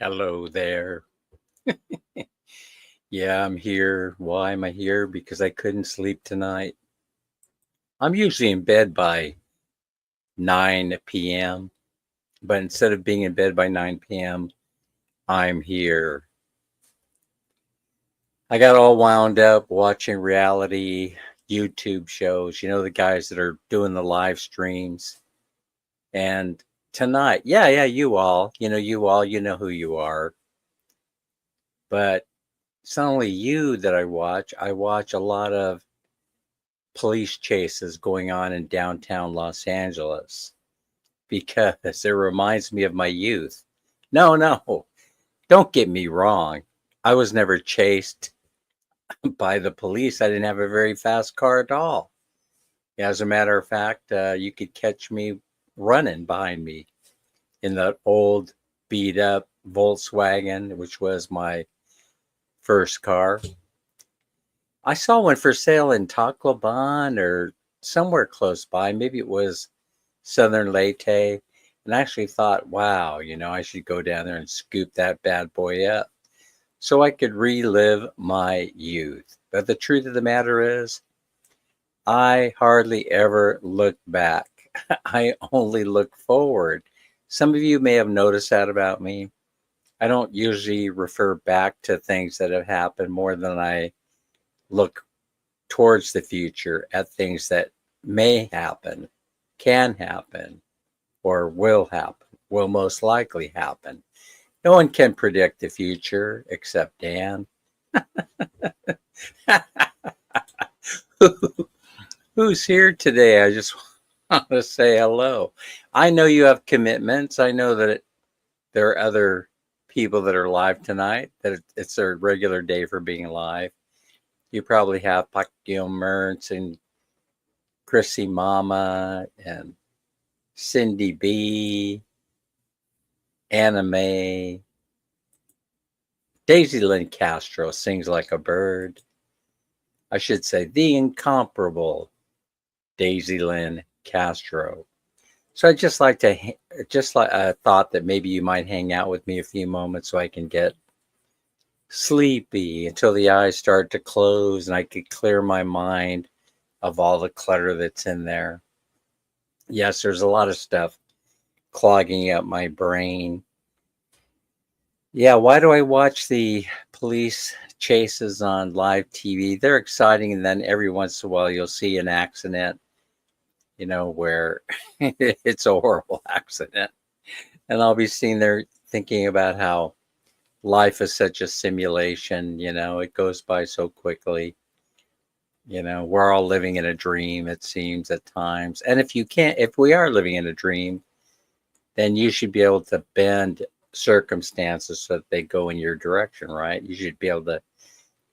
Hello there. Yeah, I'm here. Why am I here? Because I couldn't sleep tonight. I'm usually in bed by 9 p.m., but instead of being in bed by 9 p.m., I'm here. I got all wound up watching reality YouTube shows, the guys that are doing the live streams. And tonight, yeah, you know who you are. But it's not only you that I watch a lot of police chases going on in downtown Los Angeles because it reminds me of my youth. No, don't get me wrong. I was never chased by the police. I didn't have a very fast car at all. As a matter of fact, you could catch me running behind me in that old beat up Volkswagen, which was my first car. I saw one for sale in Tacloban or somewhere close by. Maybe it was Southern Leyte. And I actually thought, wow, I should go down there and scoop that bad boy up so I could relive my youth. But the truth of the matter is, I hardly ever look back. I only look forward. Some of you may have noticed that about me. I don't usually refer back to things that have happened more than I look towards the future at things that may happen, can happen, or will happen, will most likely happen. No one can predict the future except Dan. Who's here today? I just want to say hello. I know you have commitments. I know that there are other people that are live tonight, that it's their regular day for being alive. You probably have Pacquiao Mertz and Chrissy Mama and Cindy B, Anna Mae. Daisy Lynn Castro sings like a bird. I should say the incomparable Daisy Lynn Castro. So I thought that maybe you might hang out with me a few moments so I can get sleepy until the eyes start to close and I could clear my mind of all the clutter that's in there. Yes, there's a lot of stuff clogging up my brain. Yeah, why do I watch the police chases on live TV? They're exciting, and then every once in a while you'll see an accident, where it's a horrible accident. And I'll be sitting there thinking about how life is such a simulation, it goes by so quickly. We're all living in a dream, it seems at times. And if we are living in a dream, then you should be able to bend circumstances so that they go in your direction, right? You should be able to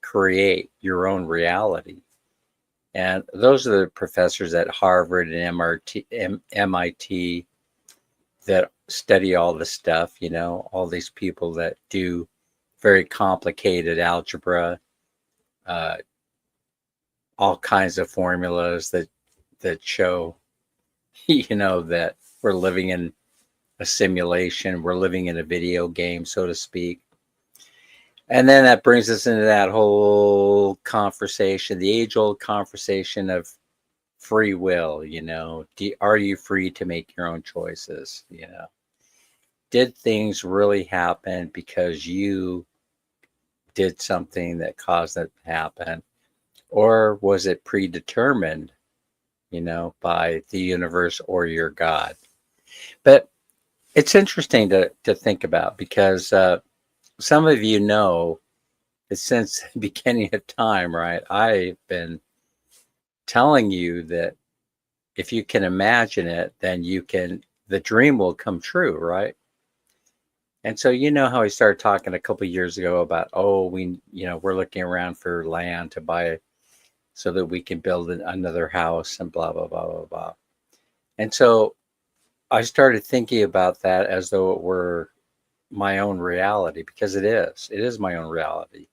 create your own reality. And those are the professors at Harvard and MIT that study all this stuff, all these people that do very complicated algebra, all kinds of formulas that show, that we're living in a simulation, we're living in a video game, so to speak. And then that brings us into that whole conversation, the age-old conversation of free will, are you free to make your own choices? Did things really happen because you did something that caused it to happen? Or was it predetermined, by the universe or your God? But it's interesting to think about because some of you know that since the beginning of time, right, I've been telling you that if you can imagine it, then you can the dream will come true, right? And so you know how we started talking a couple of years ago about, oh, we're looking around for land to buy so that we can build another house and blah blah blah blah blah. And so I started thinking about that as though it were my own reality, because it is. It is my own reality.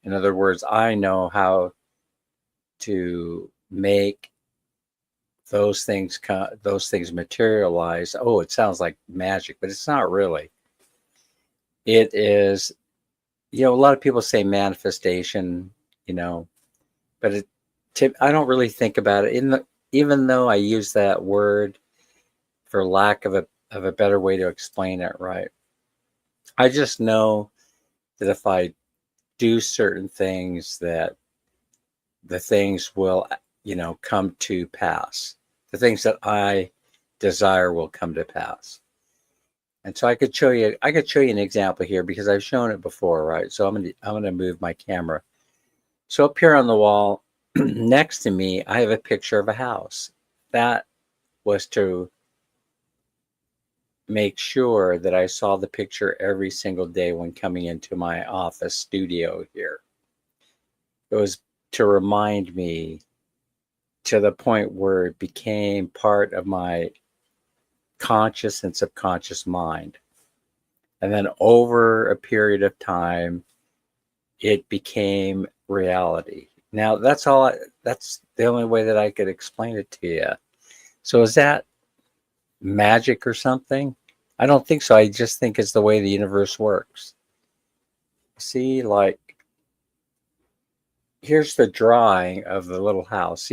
In other words, I know how to make those things materialize. Oh, it sounds like magic, but it's not really. It is, a lot of people say manifestation, you know, but I don't really think about it even though I use that word for lack of a better way to explain it, right? I just know that if I do certain things, that the things will, come to pass. The things that I desire will come to pass. And so I could show you an example here because I've shown it before, right? So I'm gonna move my camera. So up here on the wall next to me, I have a picture of a house. That was to make sure that I saw the picture every single day when coming into my office studio here. It was to remind me, to the point where it became part of my conscious and subconscious mind. And then over a period of time, it became reality. Now, that's the only way that I could explain it to you. So is that magic or something? I don't think so. I just think it's the way the universe works. See, like, here's the drawing of the little house.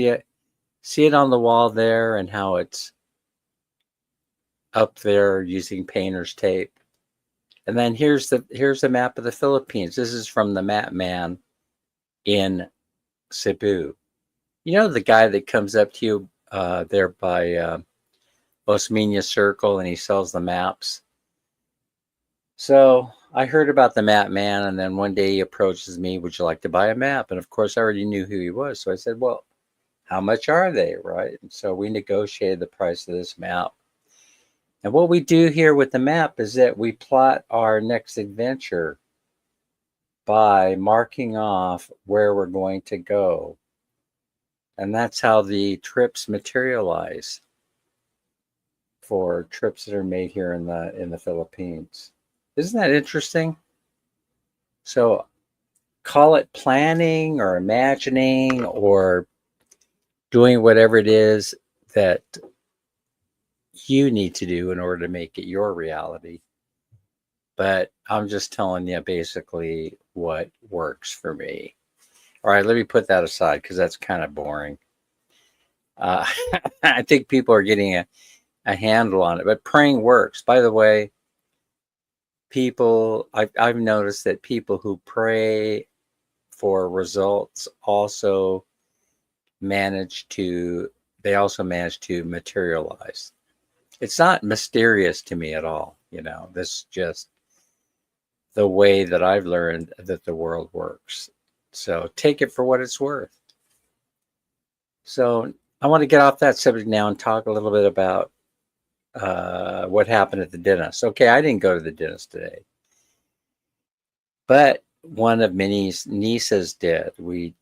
See it on the wall there, and how it's up there using painter's tape. And then here's the map of the Philippines. This is from the map man in Cebu. You know, the guy that comes up to you there by Osmeña Circle, and he sells the maps. So I heard about the map man, and then one day he approaches me, would you like to buy a map? And of course I already knew who he was. So I said, well, how much are they, right? And so we negotiated the price of this map. And what we do here with the map is that we plot our next adventure by marking off where we're going to go. And that's how the trips materialize for trips that are made here in the Philippines. Isn't that interesting? So call it planning or imagining or doing whatever it is that you need to do in order to make it your reality. But I'm just telling you basically what works for me. All right, let me put that aside because that's kind of boring. I think people are getting a handle on it, but praying works. By the way, I've noticed that people who pray for results also manage to materialize. It's not mysterious to me at all. This is just the way that I've learned that the world works. So take it for what it's worth. So I want to get off that subject now and talk a little bit about what happened at the dentist. Okay, I didn't go to the dentist today, but one of Minnie's nieces did. We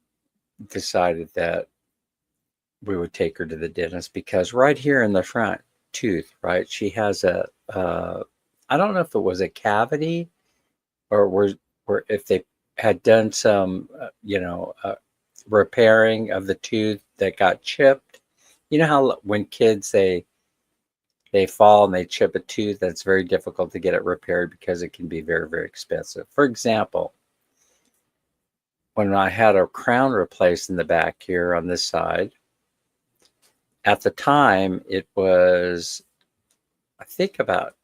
decided that we would take her to the dentist because right here in the front tooth, right, she has I don't know if it was a cavity or if they had done some, repairing of the tooth that got chipped. You know how when kids they fall and they chip a tooth, that's very difficult to get it repaired because it can be very, very expensive. For example, when I had a crown replaced in the back here on this side, at the time it was, I think, about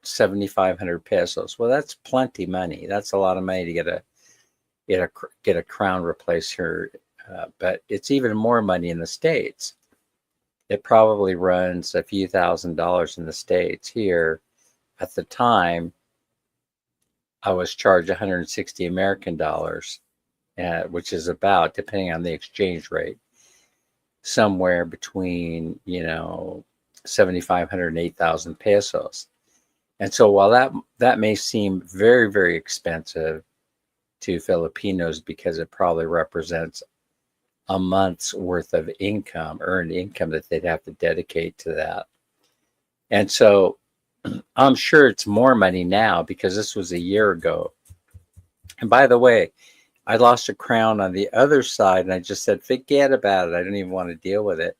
7,500 pesos. Well, that's plenty money. That's a lot of money to get a crown replaced here. But it's even more money in the States. It probably runs a few $1,000s in the States. Here, at the time, I was charged 160 American dollars, which is about, depending on the exchange rate, somewhere between, 7,500 and 8,000 pesos. And so while that may seem very, very expensive to Filipinos because it probably represents a month's worth of income, earned income that they'd have to dedicate to that. And so I'm sure it's more money now because this was a year ago. And by the way, I lost a crown on the other side and I just said, forget about it. I didn't even want to deal with it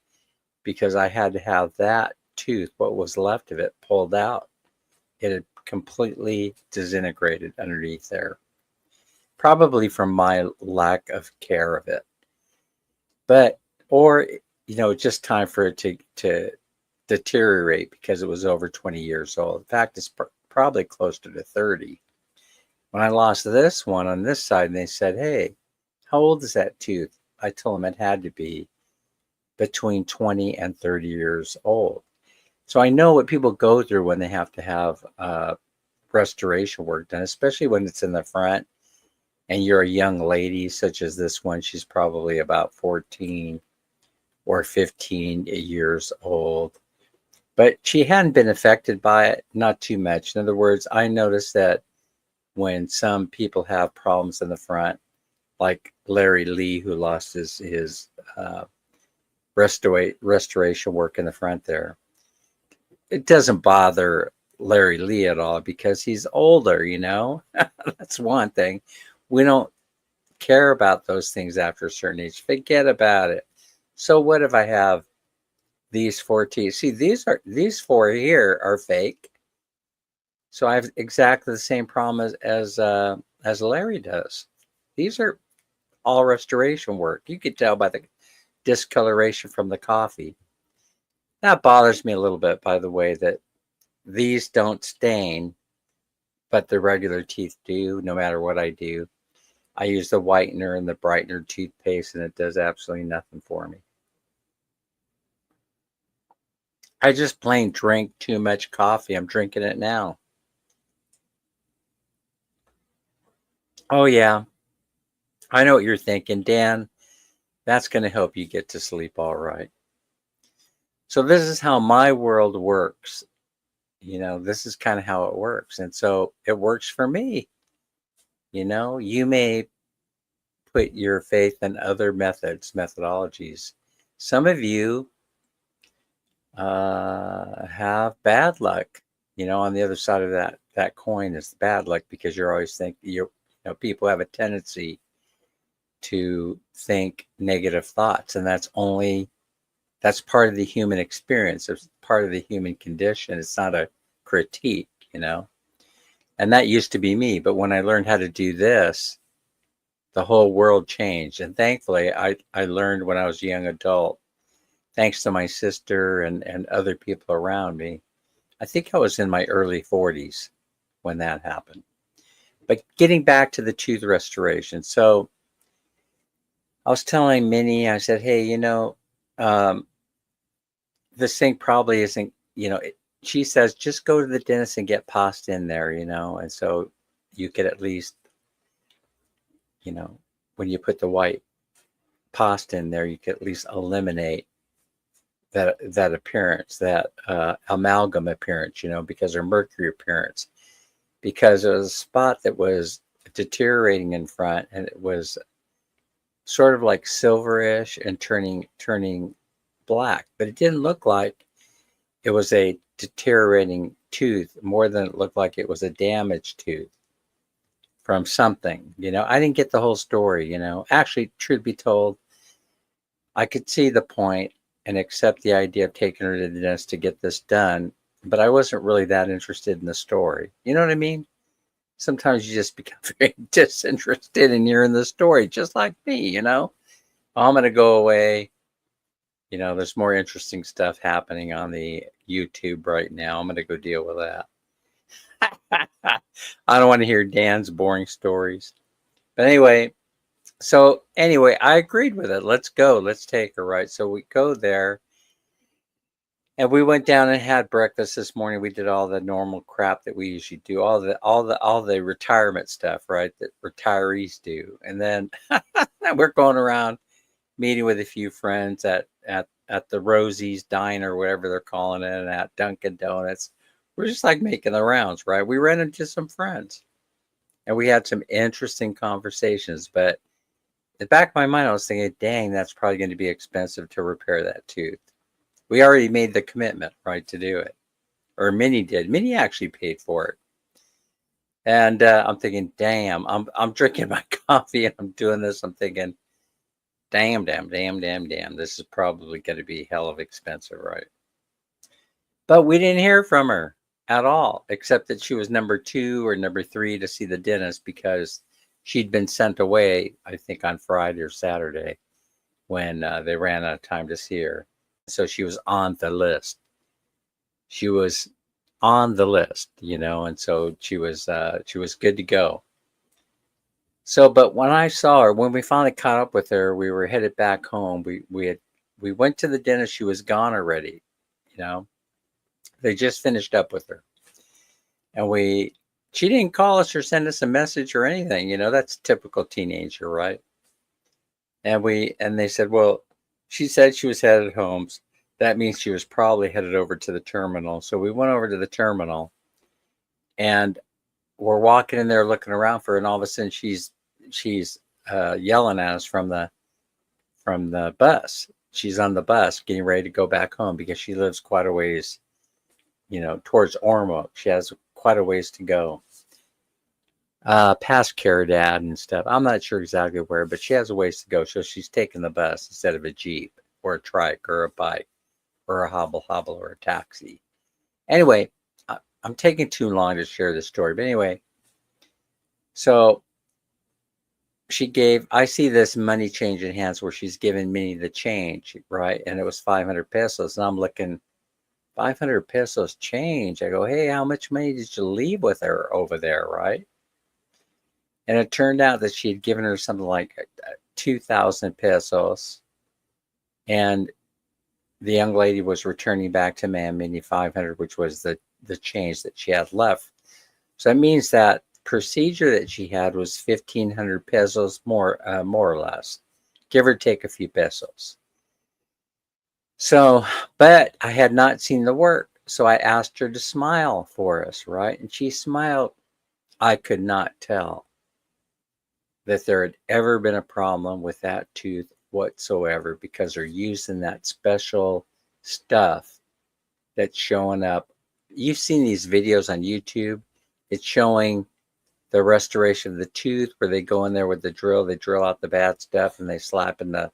because I had to have that tooth, what was left of it, pulled out. It had completely disintegrated underneath there, probably from my lack of care of it. But, or, just time for it to deteriorate because it was over 20 years old. In fact, it's probably closer to 30. When I lost this one on this side, and they said, hey, how old is that tooth? I told them it had to be between 20 and 30 years old. So I know what people go through when they have to have restoration work done, especially when it's in the front and you're a young lady, such as this one. She's probably about 14 or 15 years old. But she hadn't been affected by it, not too much. In other words, I noticed that when some people have problems in the front, like Larry Lee, who lost his restoration work in the front there, it doesn't bother Larry Lee at all because he's older, That's one thing. We don't care about those things after a certain age. Forget about it. So what if I have these 4 teeth? See, these 4 here are fake. So I have exactly the same problem as Larry does. These are all restoration work. You could tell by the discoloration from the coffee. That bothers me a little bit, by the way, that these don't stain, but the regular teeth do, no matter what I do. I use the whitener and the brightener toothpaste, and it does absolutely nothing for me. I just plain drink too much coffee. I'm drinking it now. Oh, yeah. I know what you're thinking, Dan. That's going to help you get to sleep all right. So this is how my world works. This is kind of how it works. And so it works for me. You may put your faith in other methodologies. Some of you have bad luck. On the other side of that coin is bad luck because you're always thinking, people have a tendency to think negative thoughts, and that's part of the human experience. It's part of the human condition. It's not a critique, and that used to be me. But when I learned how to do this, the whole world changed. And thankfully, I learned when I was a young adult, thanks to my sister and other people around me. I think I was in my early 40s when that happened. But getting back to the tooth restoration. So I was telling Minnie, I said, hey, this thing probably isn't, she says, just go to the dentist and get pasta in there, and so you could at least, when you put the white pasta in there, you could at least eliminate that appearance, that amalgam appearance, because or mercury appearance, because it was a spot that was deteriorating in front, and it was sort of like silverish and turning black, but it didn't look like it was a deteriorating tooth more than it looked like it was a damaged tooth from something. I didn't get the whole story. Actually, truth be told, I could see the point and accept the idea of taking her to the dentist to get this done, but I wasn't really that interested in the story. You know what I mean? Sometimes you just become very disinterested in hearing the story, just like me, Oh, I'm going to go away. There's more interesting stuff happening on the YouTube right now. I'm going to go deal with that. I don't want to hear Dan's boring stories. But anyway, I agreed with it. Let's go. Let's take her, right? So we go there. And we went down and had breakfast this morning. We did all the normal crap that we usually do, all the retirement stuff, right? That retirees do. And then we're going around meeting with a few friends at at the Rosie's Diner, whatever they're calling it, and at Dunkin' Donuts. We're just like making the rounds, right? We ran into some friends and we had some interesting conversations. But in the back of my mind, I was thinking, dang, that's probably going to be expensive to repair that tooth. We already made the commitment, right, to do it. Or Minnie did. Minnie actually paid for it. And I'm thinking, damn, I'm drinking my coffee and I'm doing this. I'm thinking, damn. This is probably going to be hell of expensive, right? But we didn't hear from her at all, except that she was number 2 or number 3 to see the dentist because she'd been sent away, I think, on Friday or Saturday when they ran out of time to see her. So she was on the list. She was on the list, and so she was good to go. So, but when I saw her, when we finally caught up with her, we were headed back home. We went to the dentist. She was gone already. They just finished up with her, and she didn't call us or send us a message or anything. That's typical teenager, right? And they said, well, she said she was headed home. That means she was probably headed over to the terminal. So we went over to the terminal, and we're walking in there looking around for her, and all of a sudden she's yelling at us from the bus. She's on the bus getting ready to go back home because she lives quite a ways, towards Ormo. She has quite a ways to go. Past Caridad and stuff. I'm not sure exactly where, but she has a ways to go. So she's taking the bus instead of a Jeep or a trike or a bike or a hobble or a taxi. Anyway, I'm taking too long to share this story. But anyway, so I see this money change in hands where she's giving Minnie the change, right? And it was 500 pesos. And I'm looking, 500 pesos change. I go, hey, how much money did you leave with her over there, right? And it turned out that she had given her something like 2,000 pesos. And the young lady was returning back to Minnie 500, which was the change that she had left. So that means that procedure that she had was 1,500 pesos more or less, give or take a few pesos. So, but I had not seen the work. So I asked her to smile for us, right? And she smiled. I could not tell that there had ever been a problem with that tooth whatsoever because they're using that special stuff that's showing up. You've seen these videos on YouTube. It's showing the restoration of the tooth where they go in there with the drill. They drill out the bad stuff and they slap in the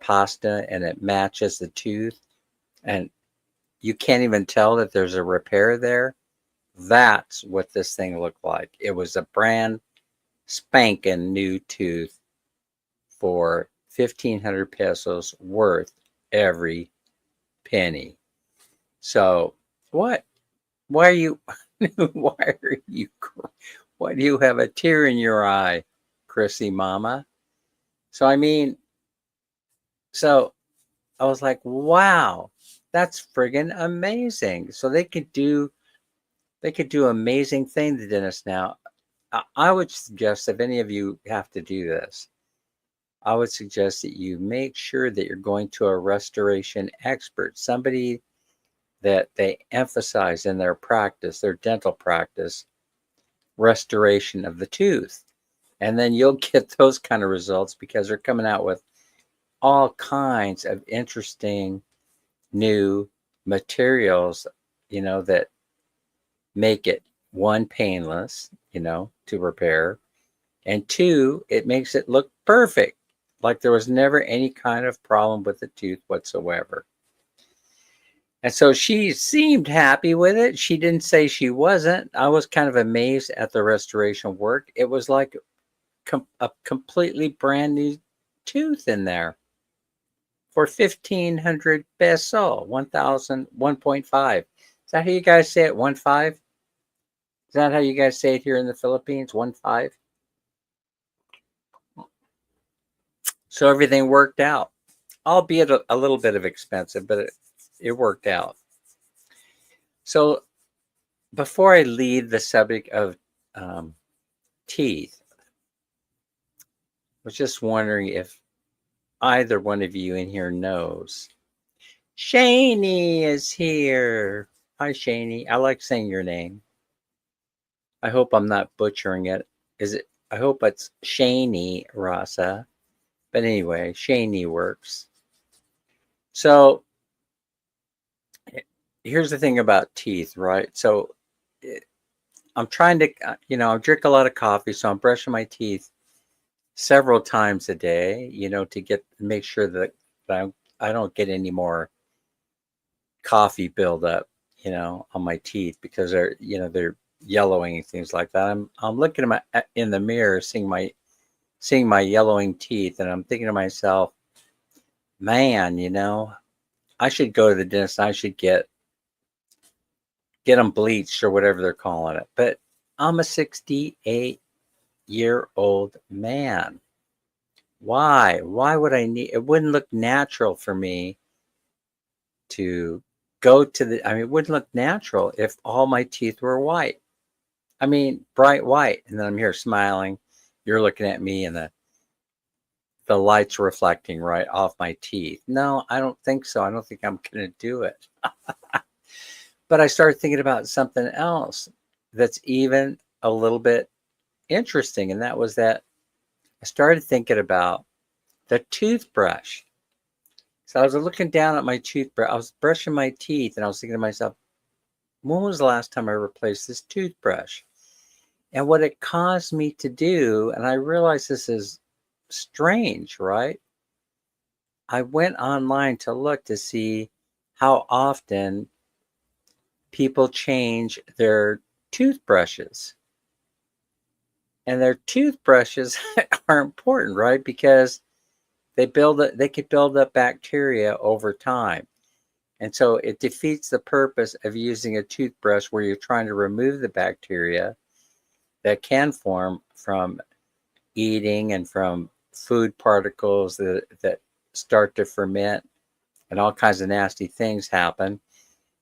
pasta and it matches the tooth. And you can't even tell that there's a repair there. That's what this thing looked like. It was a brand spanking new tooth for 1,500 pesos worth every penny. So why are you why do you have a tear in your eye, Chrissy mama? So I was like, wow, that's friggin' amazing. So they could do amazing things, the dentist now. I would suggest if any of you have to do this, I would suggest that you make sure that you're going to a restoration expert, somebody that they emphasize in their practice, their dental practice, restoration of the tooth. And then you'll get those kind of results because they're coming out with all kinds of interesting new materials, that make it, one, painless, to repair, and 2, it makes it look perfect, like there was never any kind of problem with the tooth whatsoever. And so she seemed happy with it. She didn't say she wasn't. I was kind of amazed at the restoration work. It was like a completely brand new tooth in there for 1,500 peso, 1,000, 1.5. Is that how you guys say it? 1.5? Is that how you guys say it here in the Philippines? 1.5? So everything worked out, albeit a little bit of expensive, but it worked out. So before I leave the subject of teeth, I was just wondering if either one of you in here knows Shani is here. Hi, Shani. I like saying your name. I hope I'm not butchering it. Is it? I hope it's Shani Rasa. But anyway, Shani works. So here's the thing about teeth, right? So I'm trying to, I drink a lot of coffee, so I'm brushing my teeth several times a day, to make sure that I don't get any more coffee buildup, on my teeth because they're yellowing and things like that. I'm looking at in the mirror, seeing my yellowing teeth, and I'm thinking to myself, man, I should go to the dentist. I should get them bleached or whatever they're calling it. But I'm a 68-year-old man. Why? Why would I need? It wouldn't look natural for me to go to it wouldn't look natural if all my teeth were white. I mean, bright white. And then I'm here smiling. You're looking at me and the light's reflecting right off my teeth. No, I don't think so. I don't think I'm going to do it. But I started thinking about something else that's even a little bit interesting. And that was that I started thinking about the toothbrush. So I was looking down at my toothbrush. I was brushing my teeth and I was thinking to myself, when was the last time I replaced this toothbrush? And what it caused me to do, and I realized this is strange, right? I went online to look to see how often people change their toothbrushes. And their toothbrushes are important, right? Because they could build up bacteria over time. And so it defeats the purpose of using a toothbrush where you're trying to remove the bacteria that can form from eating and from food particles that start to ferment, and all kinds of nasty things happen.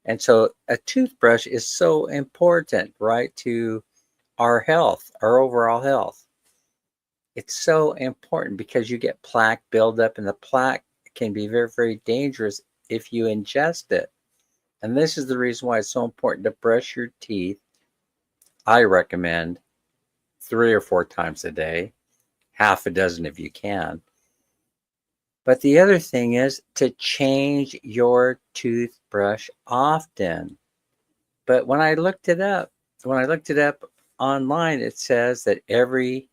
And so a toothbrush is so important, right, to our health, our overall health. It's so important because you get plaque buildup, and the plaque can be very, very dangerous if you ingest it. And this is the reason why it's so important to brush your teeth. I recommend 3 or 4 times a day, half a dozen if you can. But the other thing is to change your toothbrush often. But when I looked it up online, it says that every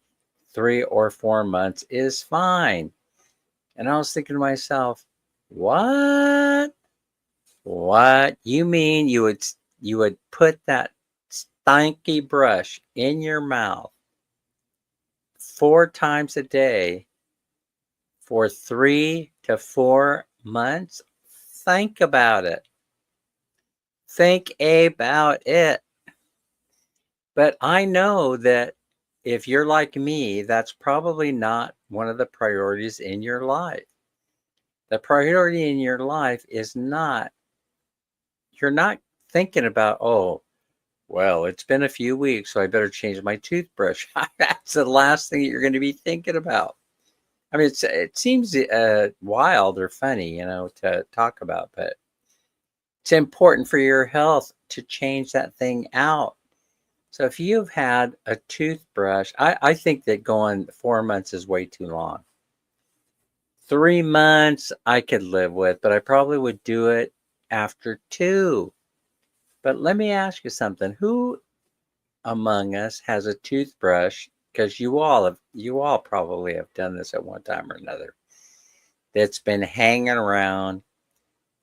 3 or 4 months is fine. And I was thinking to myself, what? What? You mean you would put that stinky brush in your mouth 4 times a day for 3 to 4 months? Think about it. Think about it. But I know that if you're like me, that's probably not one of the priorities in your life. The priority in your life is not, you're not thinking about, oh, well, it's been a few weeks, so I better change my toothbrush. That's the last thing you're going to be thinking about. I mean, it seems wild or funny, to talk about, but it's important for your health to change that thing out. So if you've had a toothbrush, I think that going 4 months is way too long. 3 months I could live with, but I probably would do it after 2. But let me ask you something. Who among us has a toothbrush? Because you all probably have done this at one time or another. That's been hanging around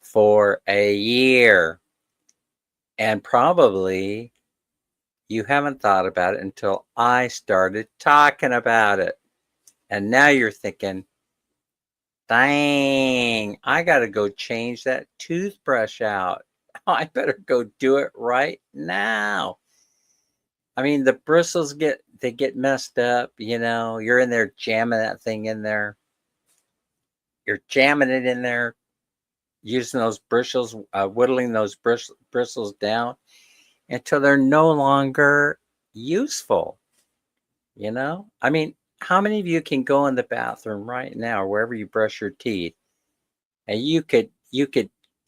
for a year, and probably you haven't thought about it until I started talking about it. And now you're thinking, dang, I got to go change that toothbrush out. I better go do it right now. I mean, the bristles get messed up, you're in there jamming that thing in there. You're jamming it in there, using those bristles, whittling those bristles down until they're no longer useful. I mean, how many of you can go in the bathroom right now or wherever you brush your teeth, and you could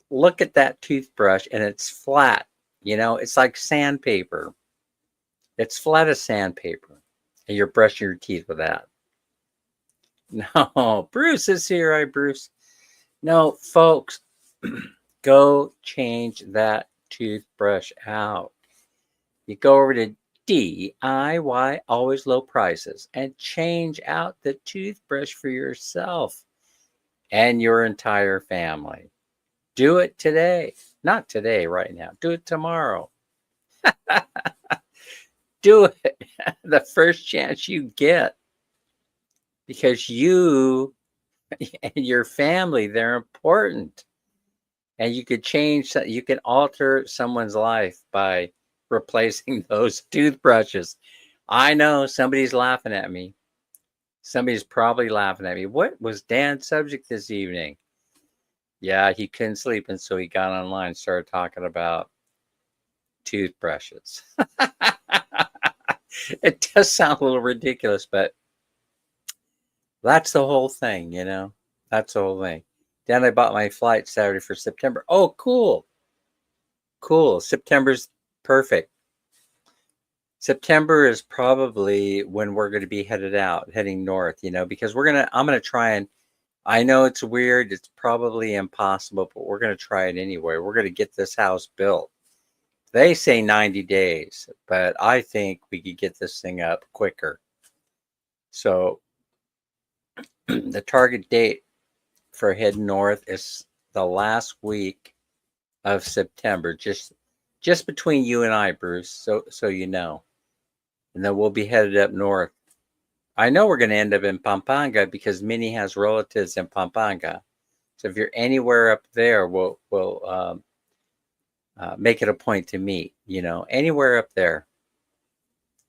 look at that toothbrush and it's flat. It's like sandpaper. It's flat as sandpaper. And you're brushing your teeth with that. No, Bruce is here. Hi, Bruce. No, folks, go change that toothbrush out. You go over to DIY, always low prices, and change out the toothbrush for yourself and your entire family. Do it today. Not today, right now. Do it tomorrow. Do it the first chance you get, because you and your family, they're important. And you can alter someone's life by replacing those toothbrushes. I know somebody's laughing at me. Somebody's probably laughing at me. What was Dan's subject this evening? Yeah, he couldn't sleep, and so he got online and started talking about toothbrushes. It does sound a little ridiculous, but that's the whole thing, That's the whole thing. Dan, I bought my flight Saturday for September. Oh, cool. Cool. September's perfect. September is probably when we're going to be heading north, because I'm going to try and, I know it's weird. It's probably impossible, but we're going to try it anyway. We're going to get this house built. They say 90 days, but I think we could get this thing up quicker. So the target date for heading north is the last week of September, just between you and I, Bruce, so you know. And then we'll be headed up north. I know we're going to end up in Pampanga because Minnie has relatives in Pampanga. So if you're anywhere up there, we'll make it a point to meet. Anywhere up there,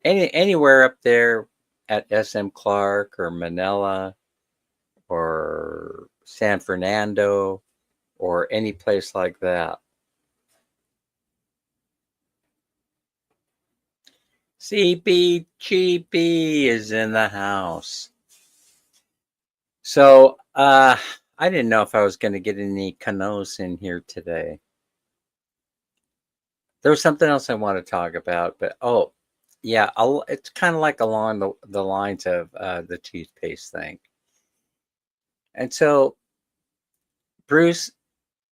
anywhere up there at SM Clark or Manila or San Fernando or any place like that. CBGB is in the house. So I didn't know if I was going to get any canoes in here today. There was something else I want to talk about, but yeah, it's kind of like along the lines of the toothpaste thing. And so, Bruce,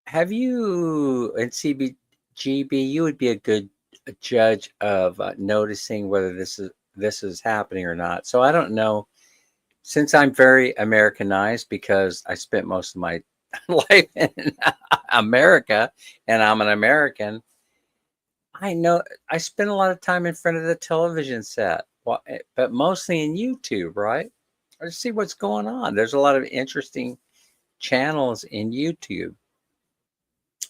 have you, in CBGB, you would be a good judge of noticing whether this is happening or not. So I don't know, since I'm very Americanized because I spent most of my life in America and I'm an American, I know I spend a lot of time in front of the television set, but mostly in YouTube, right? I see what's going on. There's a lot of interesting channels in YouTube.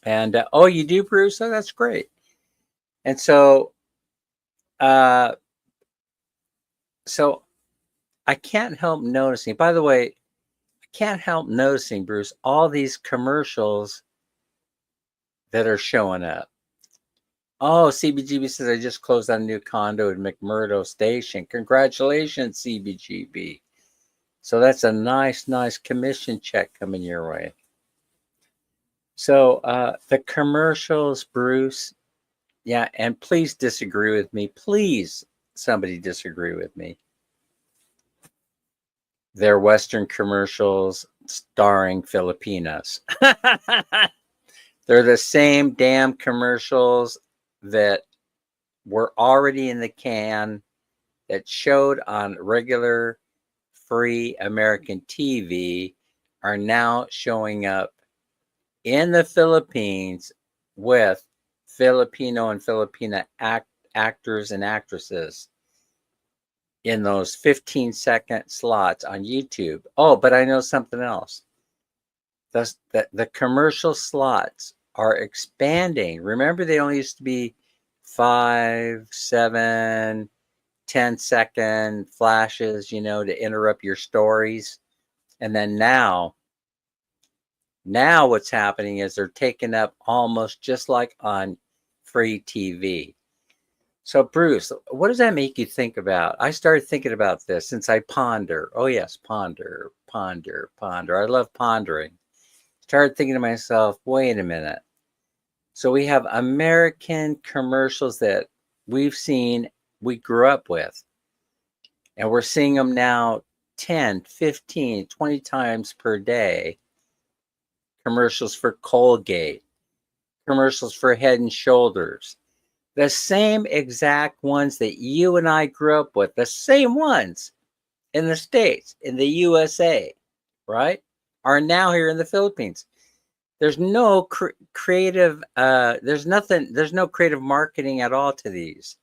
And you do, Bruce? Oh, that's great. And so I can't help noticing, by the way, I can't help noticing, Bruce, all these commercials that are showing up. Oh, CBGB says, I just closed on a new condo in McMurdo Station. Congratulations, CBGB. So that's a nice commission check coming your way. So the commercials, Bruce, yeah, and please disagree with me. Please, somebody disagree with me. They're Western commercials starring Filipinas. They're the same damn commercials that were already in the can, that showed on regular free American TV, are now showing up in the Philippines with Filipino and Filipina actors and actresses in those 15-second slots on YouTube. Oh, but I know something else. The commercial slots are expanding. Remember, they only used to be 5, 7, 10-second flashes, to interrupt your stories. And then now what's happening is they're taking up almost just like on free TV. So, Bruce, what does that make you think about? I started thinking about this since I ponder. Oh, yes, ponder. I love pondering. Started thinking to myself, wait a minute. So we have American commercials that we've seen, we grew up with, and we're seeing them now 10, 15, 20 times per day. Commercials for Colgate, commercials for Head and Shoulders, the same exact ones that you and I grew up with, the same ones in the States, in the USA, right, are now here in the Philippines. There's no creative, there's no creative marketing at all to these,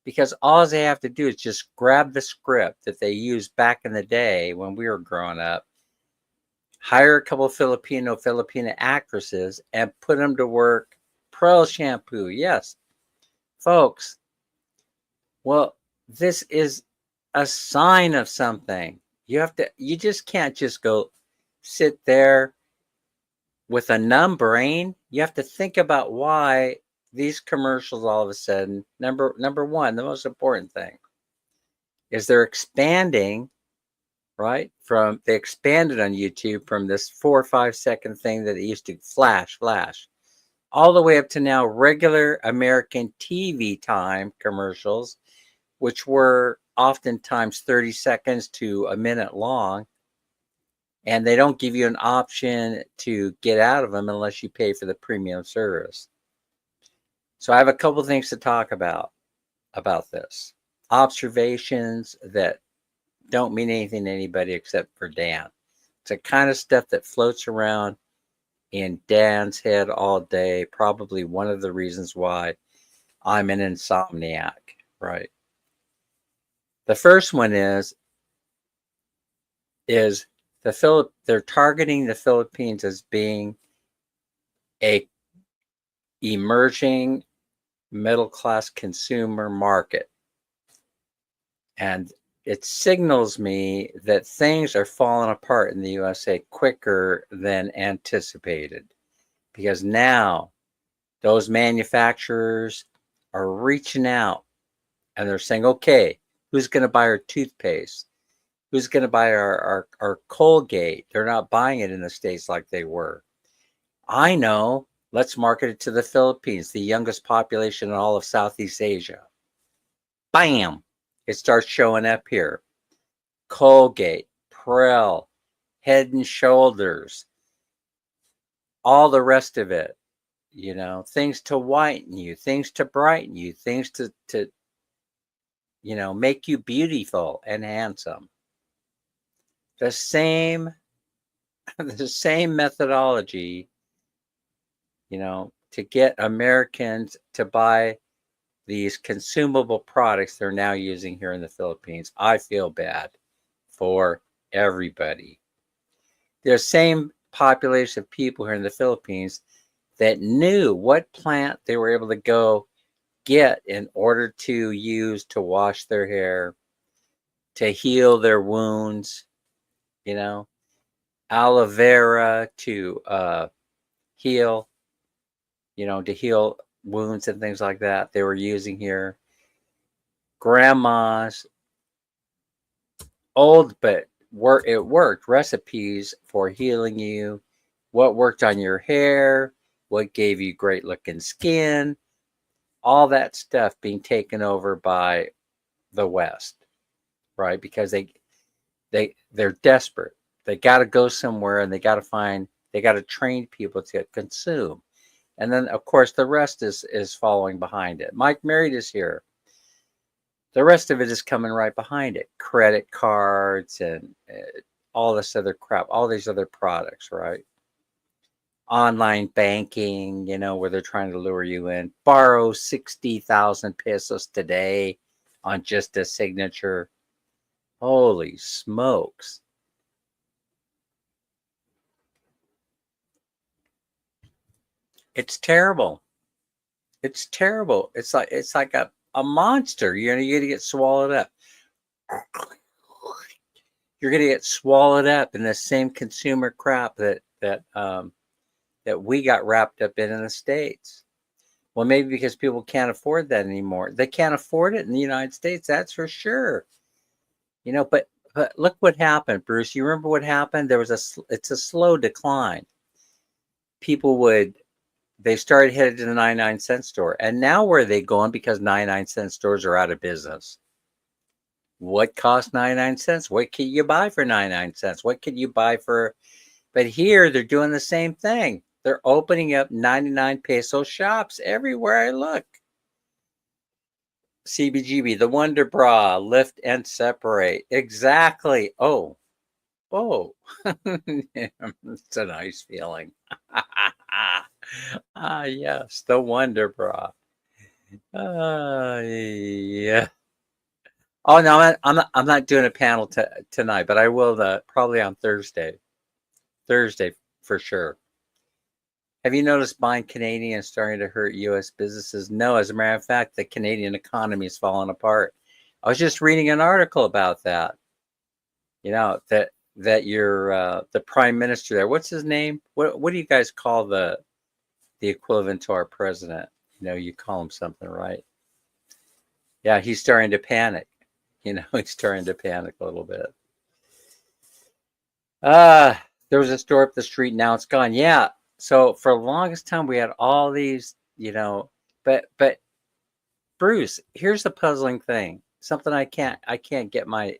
because all they have to do is just grab the script that they used back in the day when we were growing up, hire a couple of Filipina actresses, and put them to work. Pearl shampoo, yes, folks. Well, this is a sign of something. You just can't just go sit there with a numb brain. You have to think about why these commercials all of a sudden, number one, the most important thing is they're expanding, right? They expanded on YouTube from this 4 or 5 second thing that it used to flash, all the way up to now regular American TV time commercials, which were oftentimes 30 seconds to a minute long. And they don't give you an option to get out of them unless you pay for the premium service. So I have a couple things to talk about this. Observations that don't mean anything to anybody except for Dan. It's the kind of stuff that floats around in Dan's head all day. Probably one of the reasons why I'm an insomniac, right? The first one is they're targeting the Philippines as being a emerging middle-class consumer market. And it signals me that things are falling apart in the USA quicker than anticipated, because now those manufacturers are reaching out and they're saying, okay, who's going to buy our toothpaste? Who's going to buy our Colgate? They're not buying it in the States like they were. I know. Let's market it to the Philippines, the youngest population in all of Southeast Asia. Bam! It starts showing up here. Colgate, Prel, Head and Shoulders, all the rest of it. You know, things to whiten you, things to brighten you, things to make you beautiful and handsome. The same methodology, to get Americans to buy these consumable products they're now using here in the Philippines. I feel bad for everybody. There's the same population of people here in the Philippines that knew what plant they were able to go get in order to use to wash their hair, to heal their wounds, aloe vera to heal, to heal wounds and things like that they were using here. Grandma's old, but it worked, recipes for healing you, what worked on your hair, what gave you great looking skin, all that stuff being taken over by the West, right? Because they're desperate. They got to go somewhere and they got to train people to consume. And then, of course, the rest is following behind it. Mike Married is here. The rest of it is coming right behind it. Credit cards and all this other crap, all these other products, right? Online banking, where they're trying to lure you in. Borrow 60,000 pesos today on just a signature. Holy smokes. It's terrible. It's terrible. It's like a monster. You're going to get swallowed up. You're going to get swallowed up in the same consumer crap that we got wrapped up in the States. Well, maybe because people can't afford that anymore. They can't afford it in the United States, that's for sure. But look what happened, Bruce. You remember what happened? It's a slow decline. People would they started headed to the 99-cent store. And now where are they going? Because 99-cent stores are out of business. What costs 99 cents? What can you buy for 99 cents? What can you buy for? But here they're doing the same thing. They're opening up 99 peso shops everywhere I look. CBGB, the Wonder Bra, lift and separate. Exactly. Oh, it's a nice feeling. Yes, the Wonder Bra. Yeah. Oh no, I'm not doing a panel tonight, but I will probably on Thursday. Thursday for sure. Have you noticed buying Canadian is starting to hurt U.S. businesses? No, as a matter of fact, the Canadian economy is falling apart. I was just reading an article about that. You know that your the prime minister there. What's his name? What do you guys call the equivalent to our president? You know, you call him something, right? Yeah, he's starting to panic. You know, he's starting to panic a little bit. There was a store up the street. Now it's gone. Yeah. So for the longest time, we had all these, you know, but Bruce, here's the puzzling thing. Something I can't get my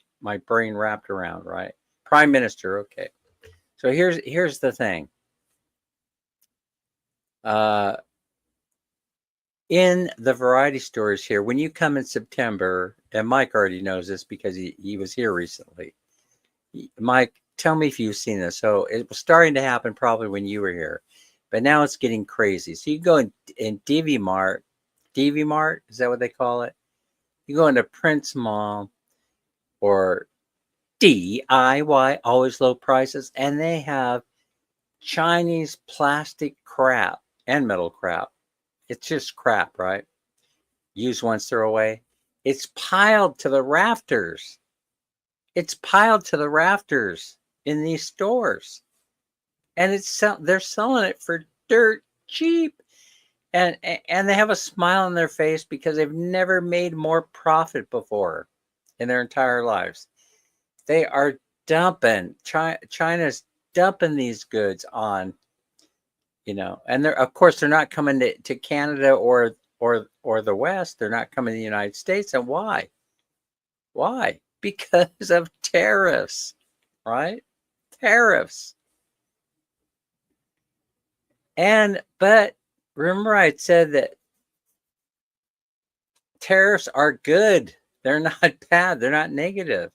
brain wrapped around. Right, Prime Minister. Okay. So here's the thing. In the variety stores here, when you come in September, and Mike already knows this because he was here recently. Mike, tell me if you've seen this. So it was starting to happen probably when you were here, but now it's getting crazy. So you go in DV Mart, is that what they call it? You go into Prince Mall or DIY, always low prices, and they have Chinese plastic crap and metal crap. It's just crap, right? Use once, throw away. It's piled to the rafters. It's piled to the rafters in these stores, and they're selling it for dirt cheap, and they have a smile on their face because they've never made more profit before in their entire lives. They are dumping. China's dumping these goods on, you know, and they're of course they're not coming to Canada or the West. They're not coming to the United States. And why? Why? Because of tariffs, right? Tariffs. But remember I said that tariffs are good. They're not bad. They're not negative.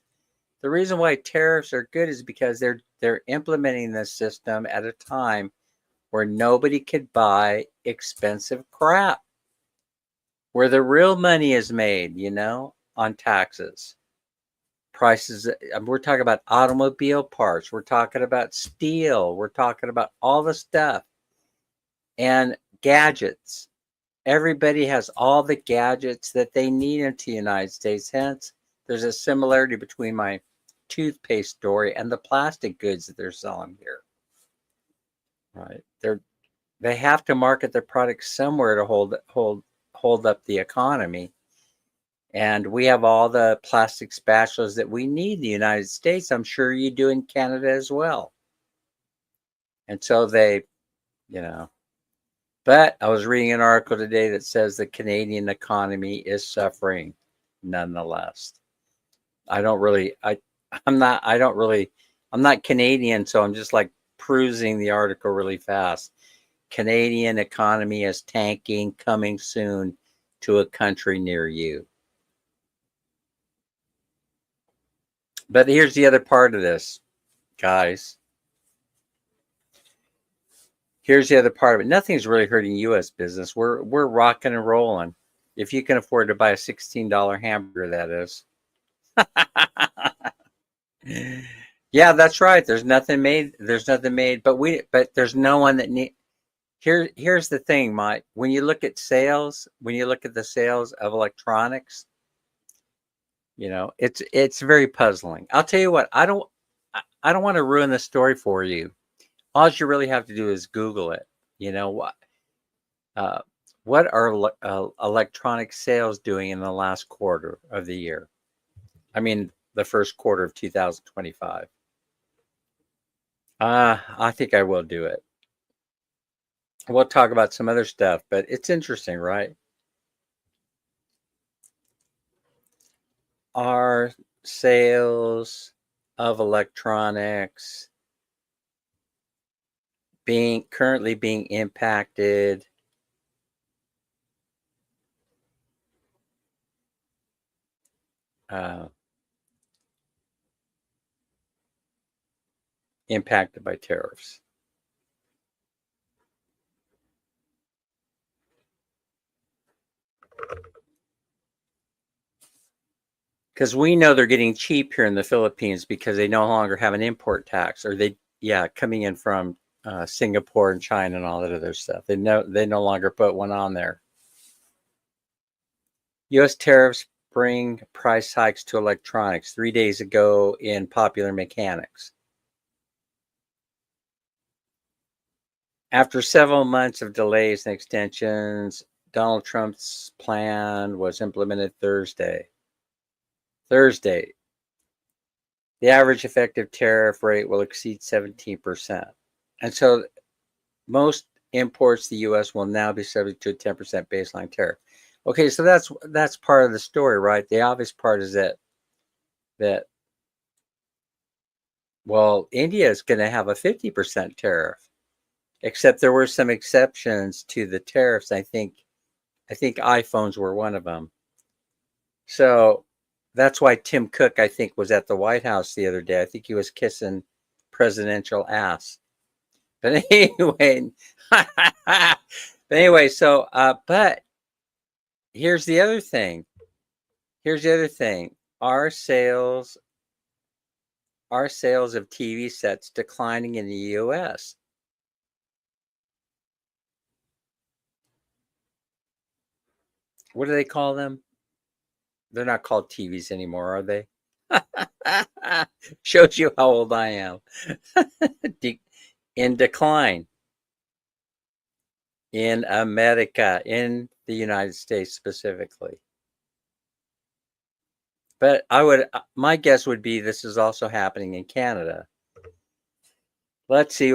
The reason why tariffs are good is because they're implementing this system at a time where nobody could buy expensive crap, where the real money is made, you know, on taxes. Prices, we're talking about automobile parts, we're talking about steel, we're talking about all the stuff and gadgets. Everybody has all the gadgets that they need into the United States. Hence, there's a similarity between my toothpaste story and the plastic goods that they're selling here. Right? They have to market their products somewhere to hold up the economy. And we have all the plastic spatulas that we need in the United States. I'm sure you do in Canada as well. And so they, you know, but I was reading an article today that says the Canadian economy is suffering nonetheless. I'm not Canadian, so I'm just like perusing the article really fast. Canadian economy is tanking, coming soon to a country near you. But here's the other part of this, guys. Here's the other part of it. Nothing's really hurting U.S. business. We're rocking and rolling. If you can afford to buy a $16 hamburger, that is. Yeah, that's right. There's nothing made. But there's no one that need. Here's the thing, Mike. When you look at the sales of electronics, you know, it's very puzzling. I'll tell you what. I don't want to ruin the story for you. All you really have to do is Google it. You know what are electronic sales doing in the last quarter of the year? I mean, the first quarter of 2025. I think I will do it. We'll talk about some other stuff, but it's interesting, right? Are sales of electronics currently being impacted uh, impacted by tariffs? Because we know they're getting cheap here in the Philippines because they no longer have an import tax, or coming in from Singapore and China and all that other stuff. They no longer put one on there. U.S. tariffs bring price hikes to electronics 3 days ago in Popular Mechanics. After several months of delays and extensions, Donald Trump's plan was implemented Thursday. The average effective tariff rate will exceed 17%. And so most imports to the U.S. will now be subject to a 10% baseline tariff. Okay, so that's part of the story, right? The obvious part is that well, India is going to have a 50% tariff, except there were some exceptions to the tariffs. I think iPhones were one of them. So that's why Tim Cook, I think, was at the White House the other day. I think he was kissing presidential ass. But anyway, but here's the other thing. Our sales of TV sets declining in the U.S. What do they call them? They're not called TVs anymore, are they? Shows you how old I am. In decline in America, in the United States specifically. But my guess would be this is also happening in Canada. Let's see.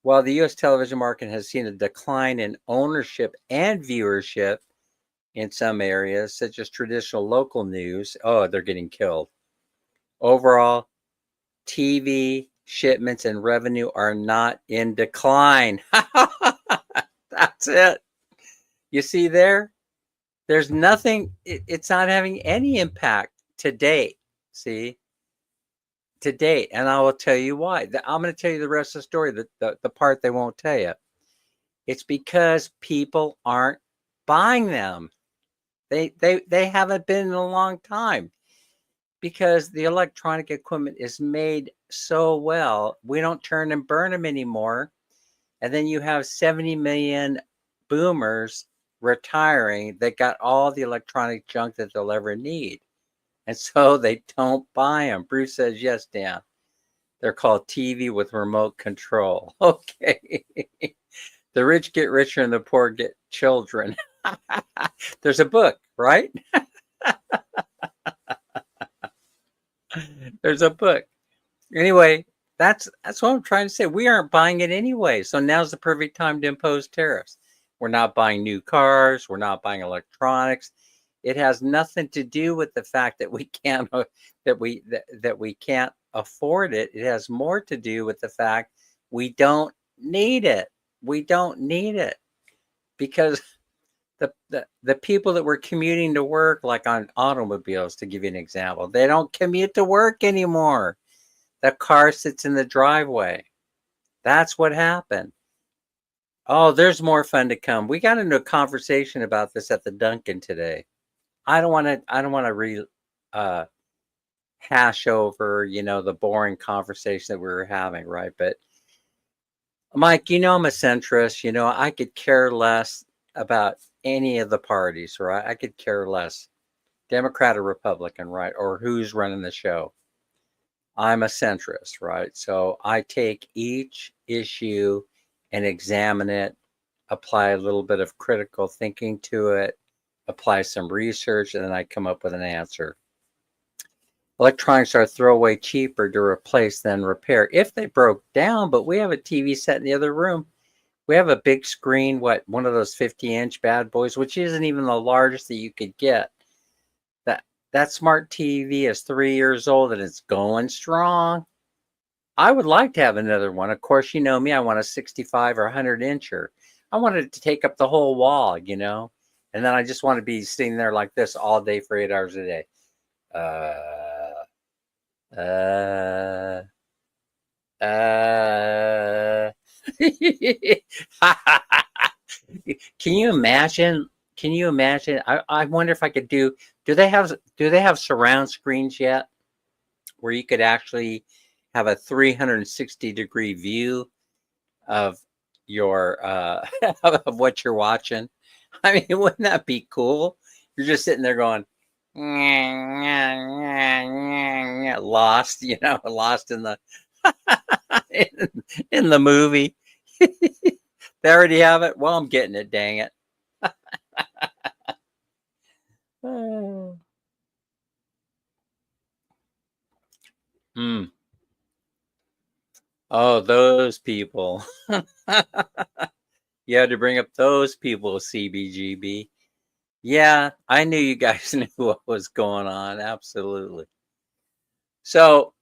While the U.S. television market has seen a decline in ownership and viewership in some areas, such as traditional local news, they're getting killed. Overall, TV shipments and revenue are not in decline. That's it. You see there? There's nothing, it's not having any impact to date. See? To date. And I will tell you why. I'm going to tell you the rest of the story, the part they won't tell you. It's because people aren't buying them. They haven't been in a long time because the electronic equipment is made so well. We don't turn and burn them anymore. And then you have 70 million boomers retiring that got all the electronic junk that they'll ever need. And so they don't buy them. Bruce says, yes, Dan. They're called TV with remote control. Okay. The rich get richer and the poor get children. There's a book, right? There's a book. Anyway, that's what I'm trying to say. We aren't buying it anyway. So now's the perfect time to impose tariffs. We're not buying new cars. We're not buying electronics. It has nothing to do with the fact that we can't afford it. It has more to do with the fact we don't need it. We don't need it because the people that were commuting to work, like on automobiles, to give you an example, they don't commute to work anymore. The car sits in the driveway. That's what happened. Oh, there's more fun to come. We got into a conversation about this at the Dunkin' today. I don't want to hash over, the boring conversation that we were having, right? But Mike, I'm a centrist. I could care less about any of the parties, right? I could care less, Democrat or Republican, right? Or who's running the show. I'm a centrist, right? So I take each issue and examine it, apply a little bit of critical thinking to it, apply some research, and then I come up with an answer. Electronics are throwaway cheaper to replace than repair if they broke down, but we have a TV set in the other room. We have a big screen, one of those 50-inch bad boys, which isn't even the largest that you could get. That smart TV is 3 years old and it's going strong. I would like to have another one. Of course, you know me, I want a 65 or 100 incher. I want it to take up the whole wall, and then I just want to be sitting there like this all day for 8 hours a day. Can you imagine? Can you imagine? I wonder if I could do they have surround screens yet where you could actually have a 360-degree view of your of what you're watching? I mean, wouldn't that be cool? You're just sitting there going lost, lost in the in the movie. They already have it. Well, I'm getting it. Dang it. Hmm. Oh, those people. You had to bring up those people, CBGB. Yeah, I knew you guys knew what was going on. Absolutely. So,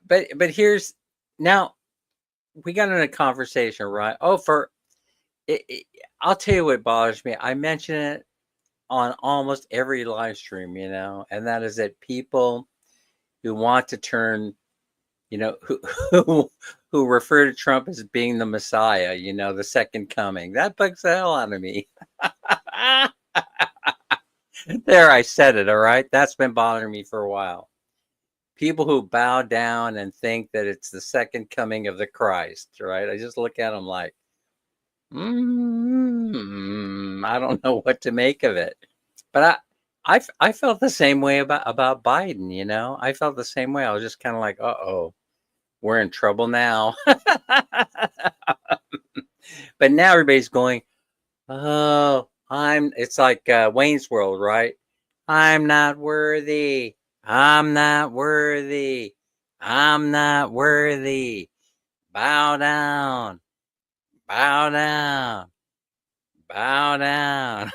but here's now we got in a conversation, right? Oh, I'll tell you what bothers me. I mention it on almost every live stream, and that is that people who want to turn, who refer to Trump as being the Messiah, the second coming. That bugs the hell out of me. There, I said it. All right, that's been bothering me for a while. People who bow down and think that it's the second coming of the Christ, right? I just look at them like, I don't know what to make of it. But I felt the same way about Biden. I felt the same way. I was just kind of like, uh-oh, we're in trouble now. But now everybody's going, oh, it's like Wayne's World, right? I'm not worthy. I'm not worthy. I'm not worthy. Bow down. Bow down. Bow down.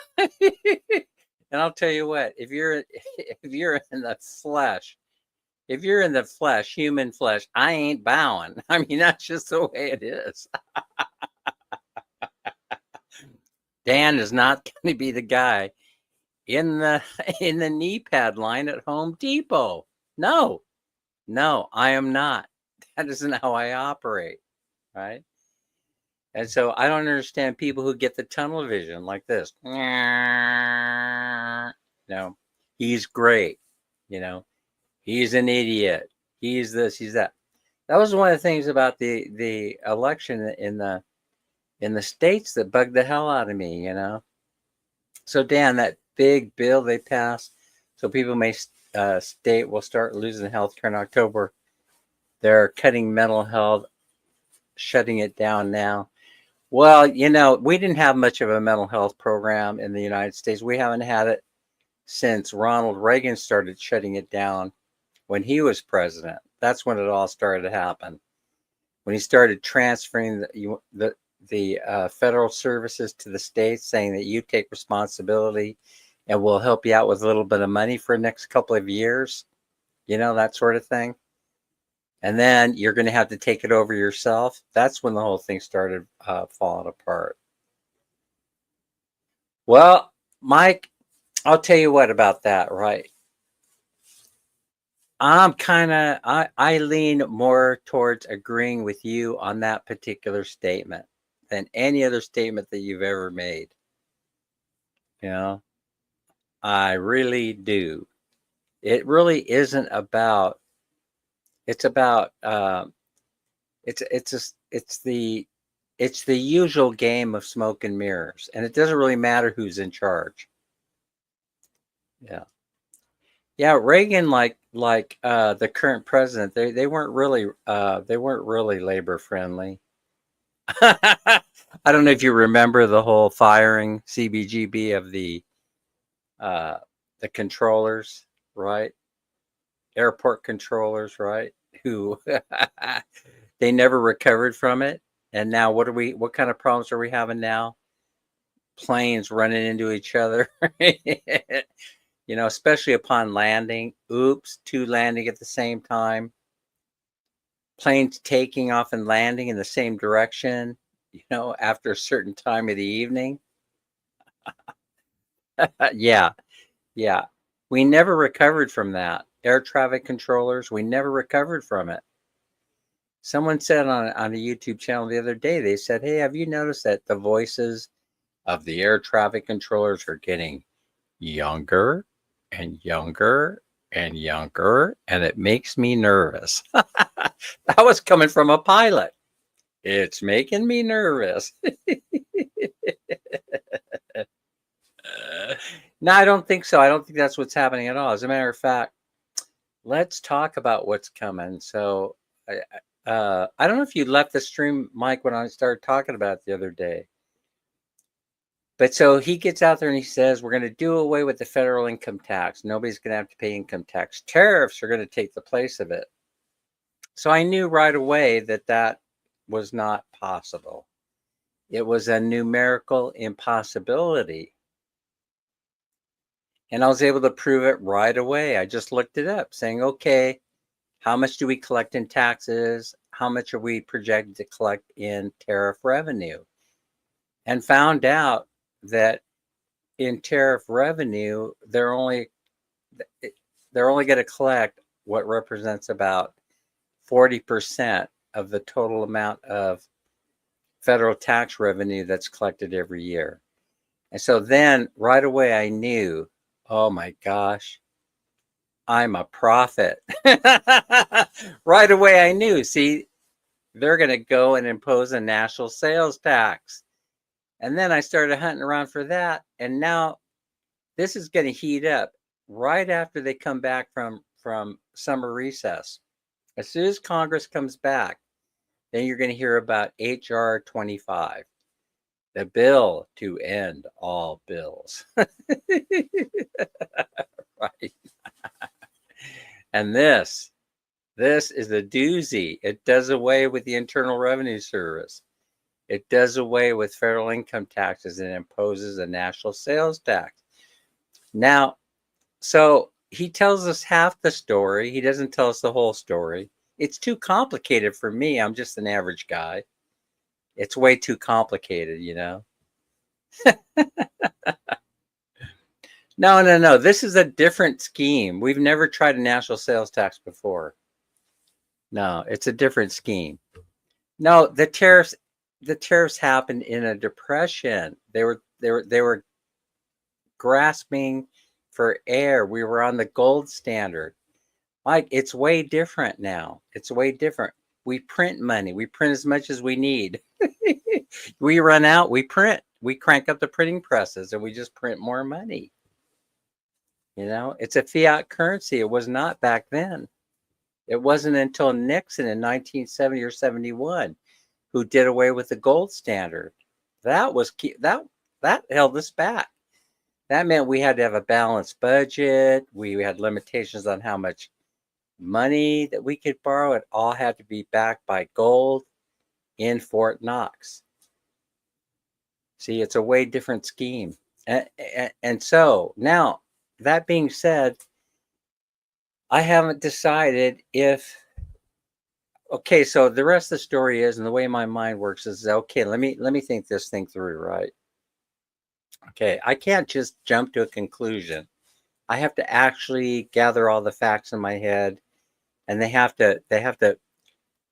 And I'll tell you what, if you're in the flesh, human flesh, I ain't bowing. I mean, that's just the way it is. Dan is not going to be the guy in the knee pad line at Home Depot. No, I am not. That isn't how I operate, right? And so I don't understand people who get the tunnel vision like this. No, he's great. He's an idiot. He's this. He's that. That was one of the things about the election in the states that bugged the hell out of me. So Dan, that big bill they passed, so people may state will start losing health care in October. They're cutting mental health, shutting it down now. Well, we didn't have much of a mental health program in the United States. We haven't had it since Ronald Reagan started shutting it down when he was president. That's when it all started to happen. When he started transferring the federal services to the states, saying that you take responsibility and we'll help you out with a little bit of money for the next couple of years, that sort of thing. And then you're going to have to take it over yourself. That's when the whole thing started falling apart. Well, Mike, I'll tell you what about that, right? I lean more towards agreeing with you on that particular statement than any other statement that you've ever made. I really do. It really isn't about. It's about. It's the usual game of smoke and mirrors, and it doesn't really matter who's in charge. Yeah, Reagan, like the current president, they weren't really labor friendly. I don't know if you remember the whole firing CBGB of the controllers, right? Airport controllers, right? Who they never recovered from it, And now what kind of problems are we having now? Planes running into each other. Especially upon landing. Oops, two landing at the same time. Planes taking off and landing in the same direction, after a certain time of the evening. Yeah, yeah. We never recovered from that. Air traffic controllers, we never recovered from it. Someone said on a YouTube channel the other day, they said, hey, have you noticed that the voices of the air traffic controllers are getting younger and younger and younger, and it makes me nervous. That was coming from a pilot. It's making me nervous. No, I don't think so. I don't think that's what's happening at all. As a matter of fact, let's talk about what's coming. So, I don't know if you left the stream, Mike, when I started talking about it the other day. But so he gets out there and he says, we're going to do away with the federal income tax. Nobody's going to have to pay income tax. Tariffs are going to take the place of it. So I knew right away that was not possible. It was a numerical impossibility. And I was able to prove it right away. I just looked it up saying, okay, how much do we collect in taxes? How much are we projected to collect in tariff revenue? And found out that in tariff revenue, they're only going to collect what represents about 40% of the total amount of federal tax revenue that's collected every year. And so then right away I knew, oh my gosh, I'm a prophet. Right away I knew, see, they're going to go and impose a national sales tax. And then I started hunting around for that. And now this is going to heat up right after they come back from summer recess. As soon as Congress comes back, then you're going to hear about HR 25, the bill to end all bills. Right. And this is a doozy. It does away with the Internal Revenue Service. It does away with federal income taxes and imposes a national sales tax. Now, so he tells us half the story. He doesn't tell us the whole story. It's too complicated for me. I'm just an average guy. It's way too complicated, No. This is a different scheme. We've never tried a national sales tax before. No, it's a different scheme. No, the tariffs happened in a depression. They were grasping for air. We were on the gold standard. Mike, it's way different now. It's way different. We print money. We print as much as we need. We run out, we print. We crank up the printing presses and we just print more money. It's a fiat currency. It was not back then. It wasn't until Nixon in 1970 or 71 who did away with the gold standard. That was key. That held us back. That meant we had to have a balanced budget. We had limitations on how much money that we could borrow. It all had to be backed by gold in Fort Knox. See, it's a way different scheme. And so now, that being said, I haven't decided if, okay, so the rest of the story is, and the way my mind works is, okay, let me think this thing through, right? Okay, I can't just jump to a conclusion. I have to actually gather all the facts in my head, and they have to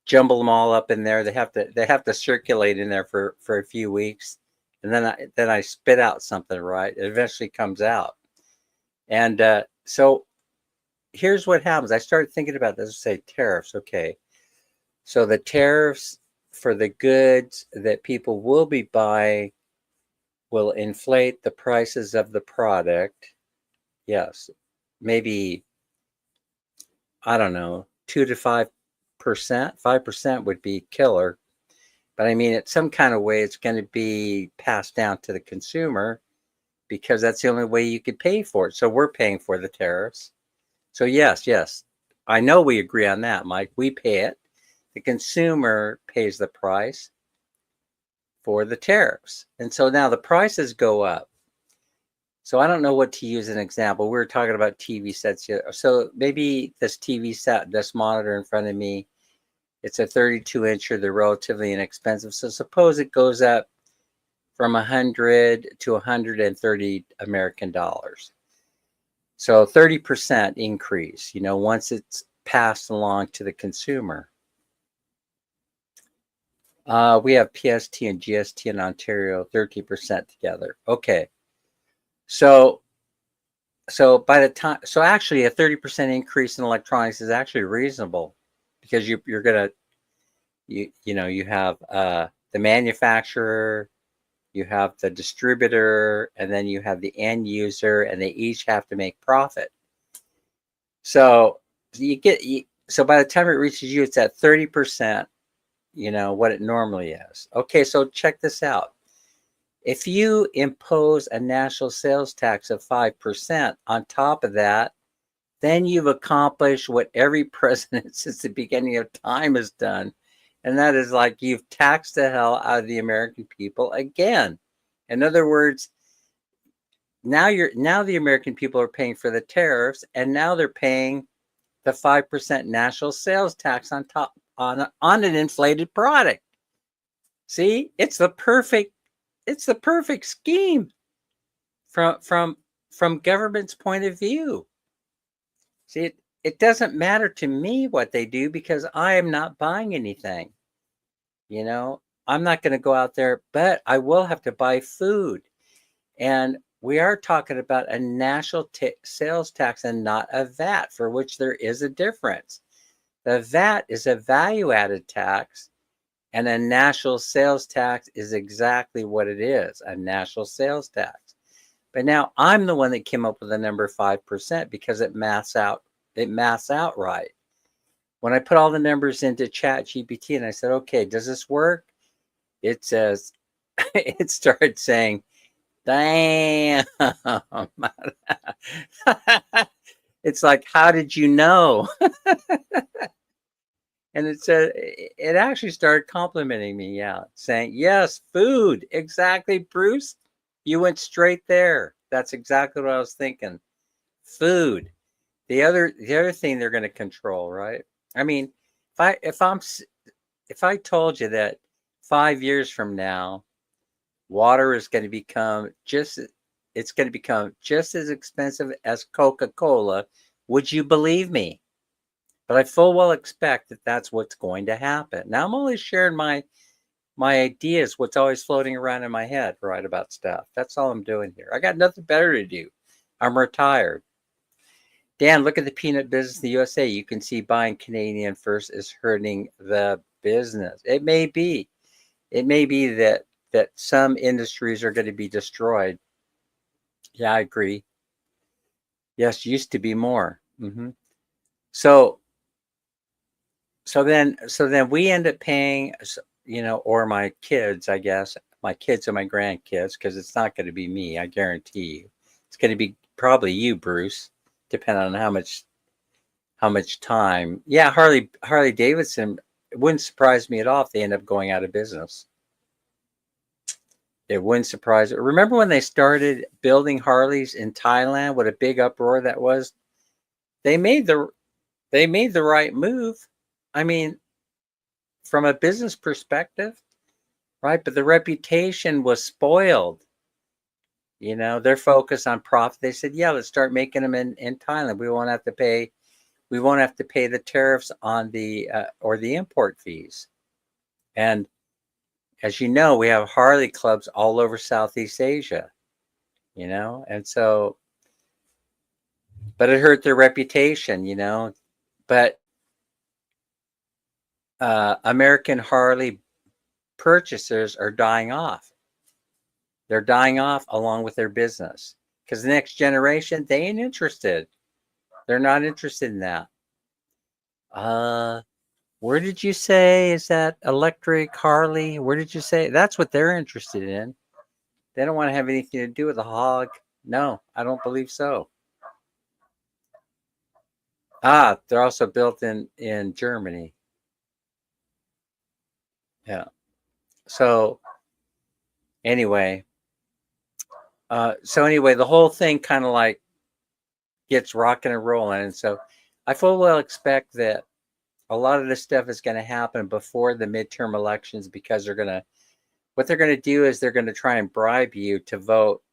jumble them all up in there. They have to circulate in there for a few weeks, and then I spit out something, right? It eventually comes out. And so here's what happens. I started thinking about this, say tariffs. Okay, so the tariffs for the goods that people will be buying will inflate the prices of the product. Yes, maybe, I don't know, 2 to 5%. 5% would be killer. But I mean, it's some kind of way it's going to be passed down to the consumer because that's the only way you could pay for it. So we're paying for the tariffs. So yes, I know we agree on that, Mike. We pay it. The consumer pays the price. for the tariffs. And so now the prices go up. So I don't know what to use as an example. We were talking about TV sets here. So maybe this TV set, this monitor in front of me, it's a 32-incher. They're relatively inexpensive. So suppose it goes up from 100 to 130 American dollars. So 30% increase, once it's passed along to the consumer. We have PST and GST in Ontario, 30% together. Okay. So by the time, so actually a 30% increase in electronics is actually reasonable, because you're gonna, you have the manufacturer, you have the distributor, and then you have the end user, and they each have to make profit. So so by the time it reaches you, it's at 30%, what it normally is. Okay, so check this out. If you impose a national sales tax of 5% on top of that, then you've accomplished what every president since the beginning of time has done. And that is, like, you've taxed the hell out of the American people again. In other words, now the American people are paying for the tariffs, and now they're paying the 5% national sales tax on top on an inflated product. See, it's the perfect scheme from government's point of view. See, it doesn't matter to me what they do, because I am not buying anything. I'm not going to go out there, but I will have to buy food. And we are talking about a national sales tax and not a VAT, for which there is a difference. The VAT is a value-added tax, and a national sales tax is exactly what it is, a national sales tax. But now I'm the one that came up with the number 5%, because it maths out right. When I put all the numbers into ChatGPT and I said, okay, does this work? It says, it started saying, damn. It's like, how did you know? And it actually started complimenting me, saying, yes, food, exactly, Bruce. You went straight there. That's exactly what I was thinking. Food. The other thing they're going to control, right? I mean, if I told you that 5 years from now, water is going to become just as expensive as Coca-Cola, would you believe me? But I full well expect that that's what's going to happen. Now, I'm only sharing my ideas, what's always floating around in my head, right, about stuff. That's all I'm doing here. I got nothing better to do. I'm retired. Dan, look at the peanut business in the USA. You can see buying Canadian first is hurting the business. It may be that some industries are going to be destroyed. Yeah, I agree. Yes, used to be more. Mm-hmm. So then we end up paying, or my kids, I guess, my kids and my grandkids, because it's not going to be me, I guarantee you. It's going to be probably you, Bruce, depending on how much time. Yeah, Harley Davidson, it wouldn't surprise me at all if they end up going out of business. It wouldn't surprise me. Remember when they started building Harleys in Thailand? What a big uproar that was. They made the right move. I mean, from a business perspective, right? But the reputation was spoiled. They're focused on profit. They said, yeah, let's start making them in Thailand. We won't have to pay the tariffs on the or the import fees. And as you know, we have Harley clubs all over Southeast Asia, and so, but it hurt their reputation, but American Harley purchasers are dying off. They're dying off along with their business, because the next generation, they ain't interested. They're not interested in that. Where did you say is that electric Harley? Where did you say? That's what they're interested in. They don't want to have anything to do with a hog. No, I don't believe so. They're also built in Germany. Yeah. So Anyway, so anyway, the whole thing kind of like gets rocking and rolling. And so I full well expect that a lot of this stuff is going to happen before the midterm elections, because what they're going to do is they're going to try and bribe you to vote,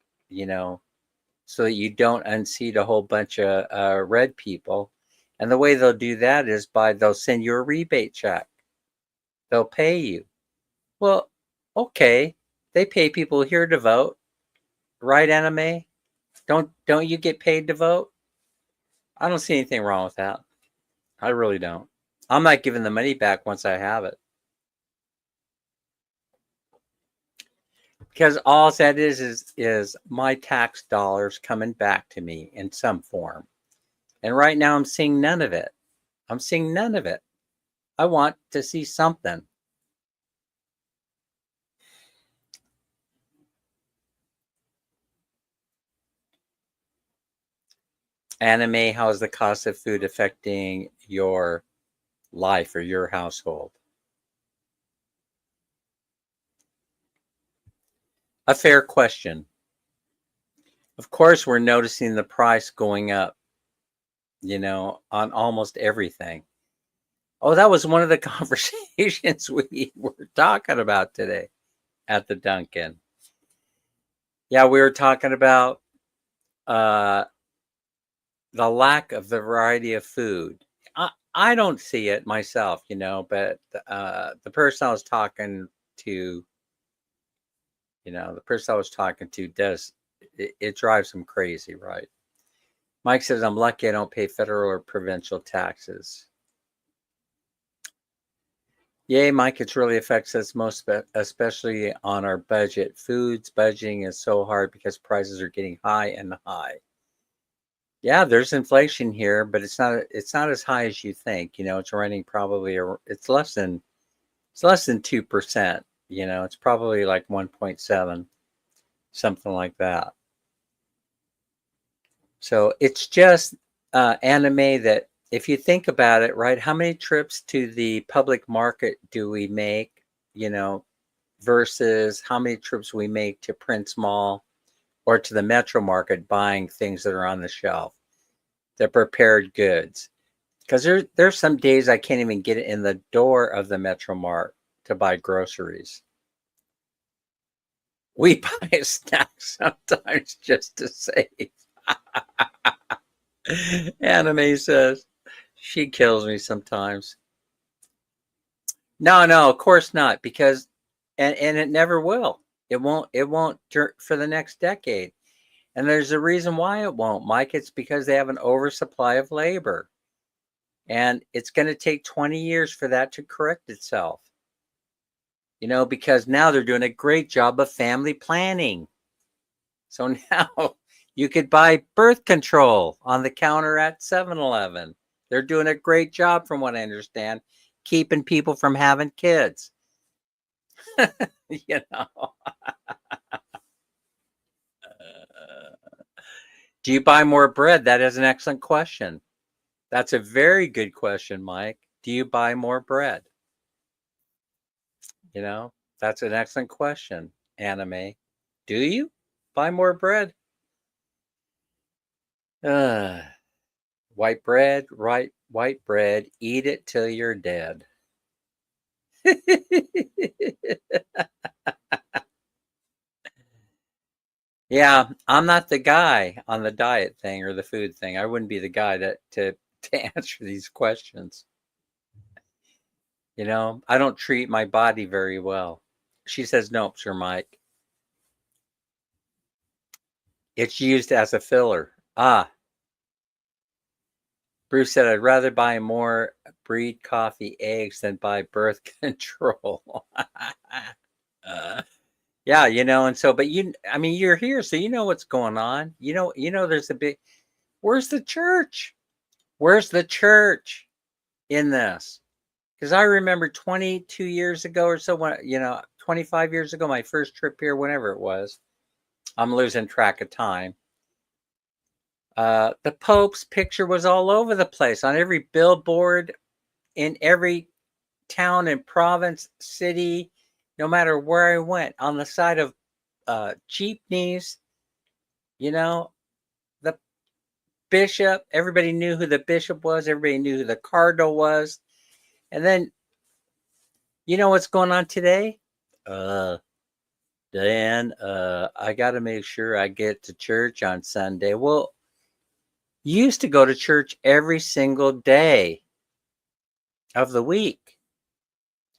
so that you don't unseat a whole bunch of red people. And the way they'll do that is they'll send you a rebate check. They'll pay you. Well, okay, they pay people here to vote, right, Anime? Don't you get paid to vote? I don't see anything wrong with that. I really don't. I'm not giving the money back once I have it. Because all that is my tax dollars coming back to me in some form. And right now I'm seeing none of it. I'm seeing none of it. I want to see something. Anime, how is the cost of food affecting your life or your household? A fair question. Of course, we're noticing the price going up, on almost everything. Oh, that was one of the conversations we were talking about today at the Dunkin'. Yeah, we were talking about the lack of the variety of food. I don't see it myself, but the person I was talking to, does, it drives him crazy, right? Mike says, I'm lucky I don't pay federal or provincial taxes. Yay, Mike, it really affects us most, especially on our budget. Foods budgeting is so hard because prices are getting high and high. Yeah, there's inflation here, but it's not as high as you think. It's running probably it's less than 2%. It's probably like 1.7, something like that. So it's just anime that if you think about it, right? How many trips to the public market do we make, versus how many trips we make to Prince Mall or to the Metro Market buying things that are on the shelf, the prepared goods? Because there's some days I can't even get in the door of the Metro Mart to buy groceries. We buy snacks sometimes just to save. Anime says she kills me sometimes. No, of course not, because and it never will. It won't for the next decade. And there's a reason why it won't, Mike. It's because they have an oversupply of labor. And it's going to take 20 years for that to correct itself. Because now they're doing a great job of family planning. So now you could buy birth control on the counter at 7-Eleven. They're doing a great job, from what I understand, keeping people from having kids. Do you buy more bread? That is an excellent question. That's a very good question, Mike. Do you buy more bread? That's an excellent question, Anime. Do you buy more bread? White bread, right? White bread, eat it till you're dead. Yeah, I'm not the guy on the diet thing or the food thing. I wouldn't be the guy to answer these questions. I don't treat my body very well. She says, nope, Sir Mike. It's used as a filler. Bruce said, I'd rather buy more breed coffee eggs than buy birth control. Yeah, and so, but you're here, so you know what's going on. There's a big, where's the church? Where's the church in this? Because I remember 22 years ago or so, when 25 years ago, my first trip here, whenever it was, I'm losing track of time. The Pope's picture was all over the place, on every billboard, in every town and province, city, no matter where I went, on the side of jeepneys, you know, the bishop, everybody knew who the bishop was, everybody knew who the cardinal was. And then, you know what's going on today? Dan, I got to make sure I get to church on Sunday. Well, you used to go to church every single day of the week.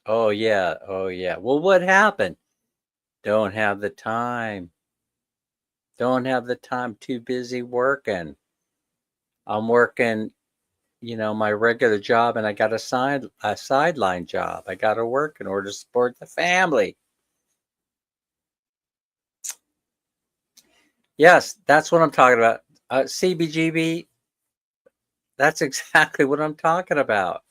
Oh, yeah. Oh, yeah. Well, what happened? Don't have the time. Don't have the time. Too busy working. I'm working, my regular job, and I got a sideline job. I got to work in order to support the family. Yes, that's what I'm talking about. CBGB, that's exactly what I'm talking about.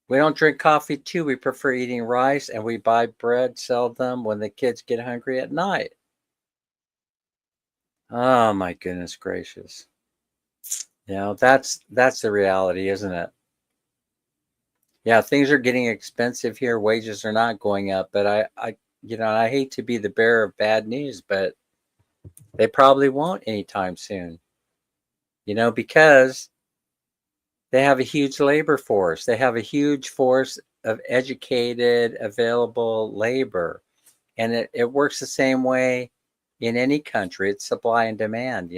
We don't drink coffee too. We prefer eating rice, and we buy bread, sell them when the kids get hungry at night. Oh my goodness gracious. That's the reality, isn't it? Yeah, things are getting expensive here. Wages are not going up, but I hate to be the bearer of bad news, but they probably won't anytime soon. Because they have a huge labor force. They have a huge force of educated, available labor. And it works the same way in any country. It's supply and demand.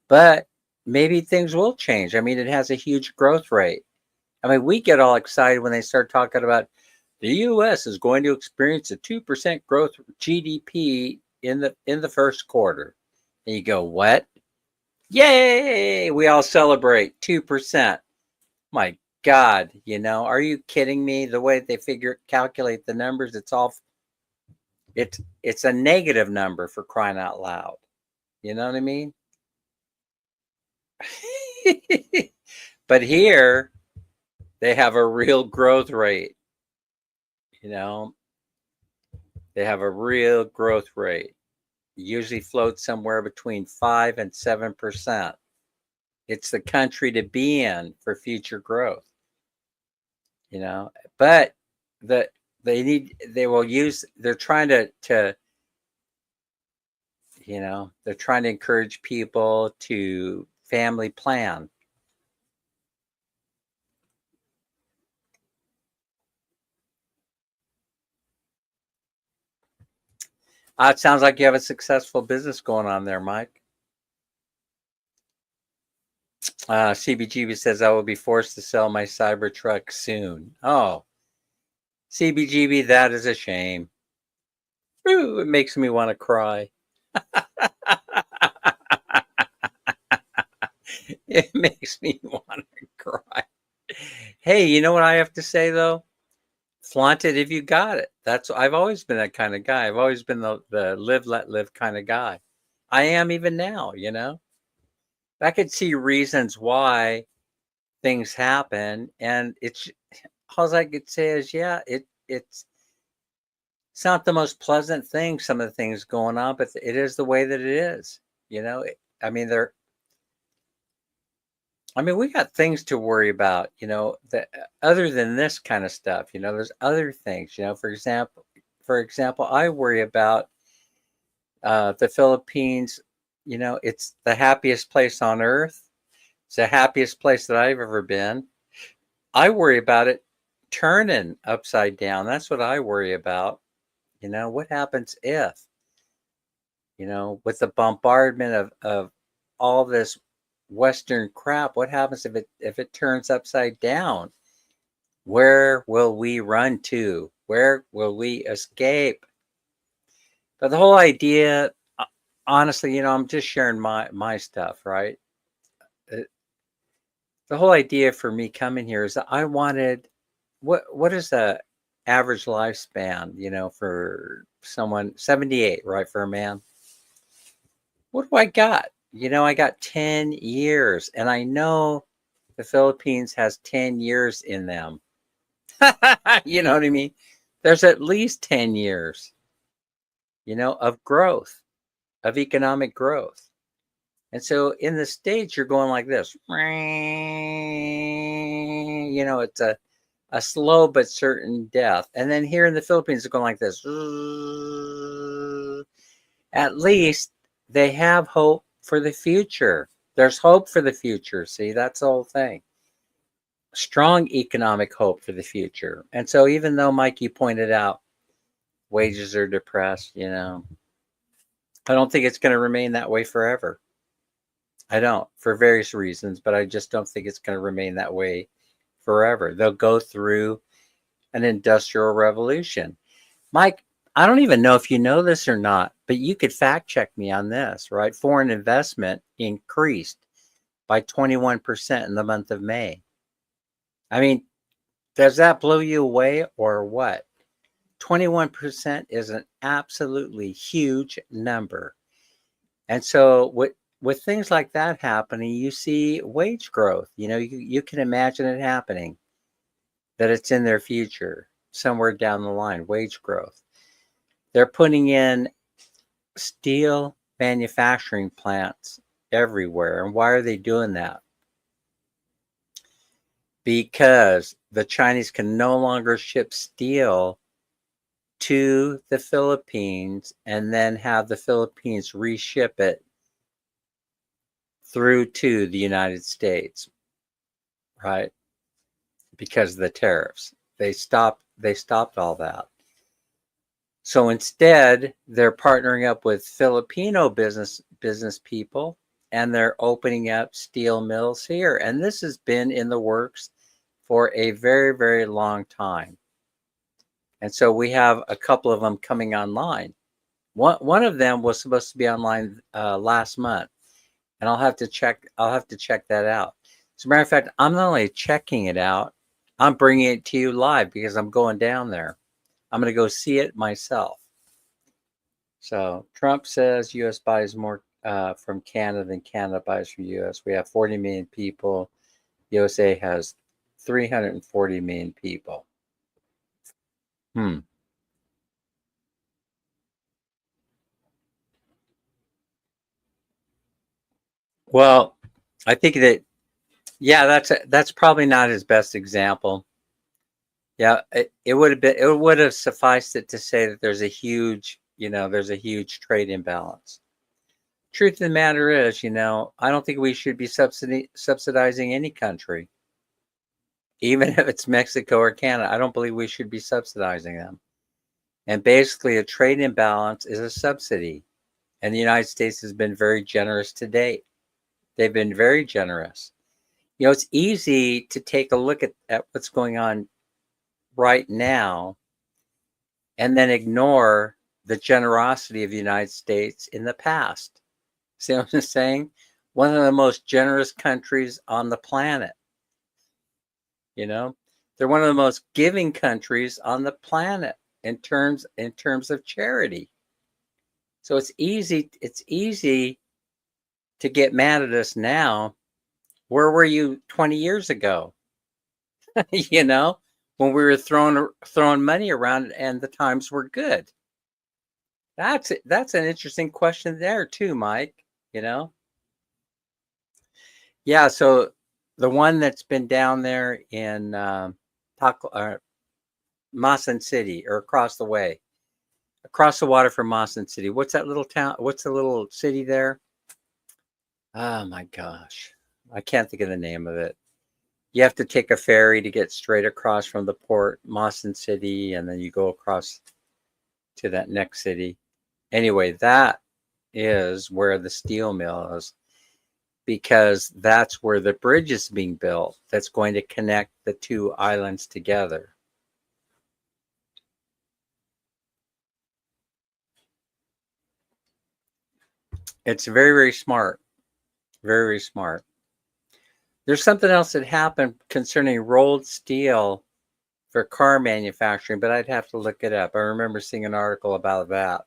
But maybe things will change. I mean, it has a huge growth rate. I mean, we get all excited when they start talking about the U.S. is going to experience a 2% growth GDP in the first quarter. And you go, what? Yay! We all celebrate 2%. My God, are you kidding me? The way they calculate the numbers, it's a negative number, for crying out loud. You know what I mean? But here, they have a real growth rate. They have a real growth rate. It usually floats somewhere between 5 and 7%. It's the country to be in for future growth. But they're trying they're trying to encourage people to family plan. It sounds like you have a successful business going on there, Mike. CBGB says I will be forced to sell my Cybertruck soon. Oh, CBGB, that is a shame. Ooh, it makes me want to cry. It makes me want to cry. Hey, you know what I have to say though? Flaunt it if you got it. I've always been that kind of guy. I've always been the live, let live kind of guy. I am even now, I could see reasons why things happen, and all I could say is, yeah, it's not the most pleasant thing, some of the things going on, but it is the way that it is. I mean, we got things to worry about, that other than this kind of stuff. There's other things. For example, I worry about the Philippines. It's the happiest place on earth. It's the happiest place that I've ever been. I worry about it turning upside down. That's what I worry about. What happens if, with the bombardment of all this Western crap, what happens if it turns upside down? Where will we run to? Where will we escape? But the whole idea, honestly, I'm just sharing my stuff, right? The whole idea for me coming here is that I wanted, what is the average lifespan, for someone? 78, right, for a man? What do I got? I got 10 years, and I know the Philippines has 10 years in them. You know what I mean? There's at least 10 years, of growth, of economic growth. And so in the States, you're going like this. It's a a slow but certain death. And then here in the Philippines, it's going like this. At least they have hope for the future. There's hope for the future. See, that's the whole thing. Strong economic hope for the future. And so even though, Mike, you pointed out wages are depressed, I don't think it's going to remain that way forever. I don't, for various reasons, but I just don't think it's going to remain that way forever. They'll go through an industrial revolution. Mike, I don't even know if you know this or not, but you could fact check me on this, right? Foreign investment increased by 21% in the month of May. I mean, does that blow you away or what? 21% is an absolutely huge number. And so with things like that happening, you see wage growth. You can imagine it happening, that it's in their future, somewhere down the line, wage growth. They're putting in steel manufacturing plants everywhere. And why are they doing that? Because the Chinese can no longer ship steel to the Philippines and then have the Philippines reship it through to the United States, right? Because of the tariffs. They stopped all that. So instead, they're partnering up with Filipino business people, and they're opening up steel mills here. And this has been in the works for a very, very long time. And so we have a couple of them coming online. One of them was supposed to be online last month, and I'll have to check that out. As a matter of fact, I'm not only checking it out, I'm bringing it to you live because I'm going down there. I'm going to go see it myself. So Trump says U.S. buys more from Canada than Canada buys from U.S. We have 40 million people. USA has 340 million people. Well, I think that, yeah, that's probably not his best example. Yeah, it would have sufficed it to say that there's a huge trade imbalance. Truth of the matter is, I don't think we should be subsidizing any country, even if it's Mexico or Canada. I don't believe we should be subsidizing them. And basically, a trade imbalance is a subsidy. And the United States has been very generous to date. They've been very generous. It's easy to take a look at what's going on right now and then ignore the generosity of the United States in the past. See what I'm saying? One of the most generous countries on the planet. They're one of the most giving countries on the planet in terms of charity. So it's easy to get mad at us now. Where were you 20 years ago? When we were throwing money around and the times were good. That's an interesting question there too, Mike. Yeah. So the one that's been down there in Masan City, or across the water from Masan City. What's that little town? What's the little city there? Oh my gosh, I can't think of the name of it. You have to take a ferry to get straight across from the port, Masan City, and then you go across to that next city. Anyway, that is where the steel mill is, because that's where the bridge is being built that's going to connect the two islands together. It's very, very smart. Very, very smart. There's something else that happened concerning rolled steel for car manufacturing, but I'd have to look it up. I remember seeing an article about that,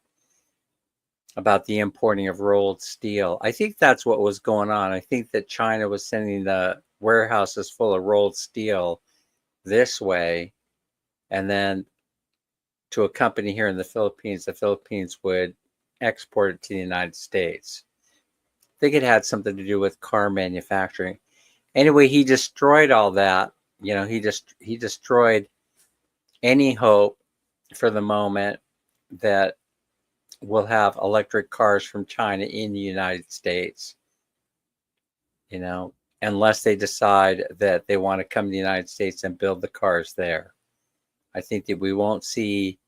about the importing of rolled steel. I think that's what was going on. I think that China was sending the warehouses full of rolled steel this way, and then to a company here in the Philippines would export it to the United States. I think it had something to do with car manufacturing. Anyway, he destroyed all that he destroyed any hope for the moment that we'll have electric cars from China in the United States, unless they decide that they want to come to the United States and build the cars there. I think that we won't see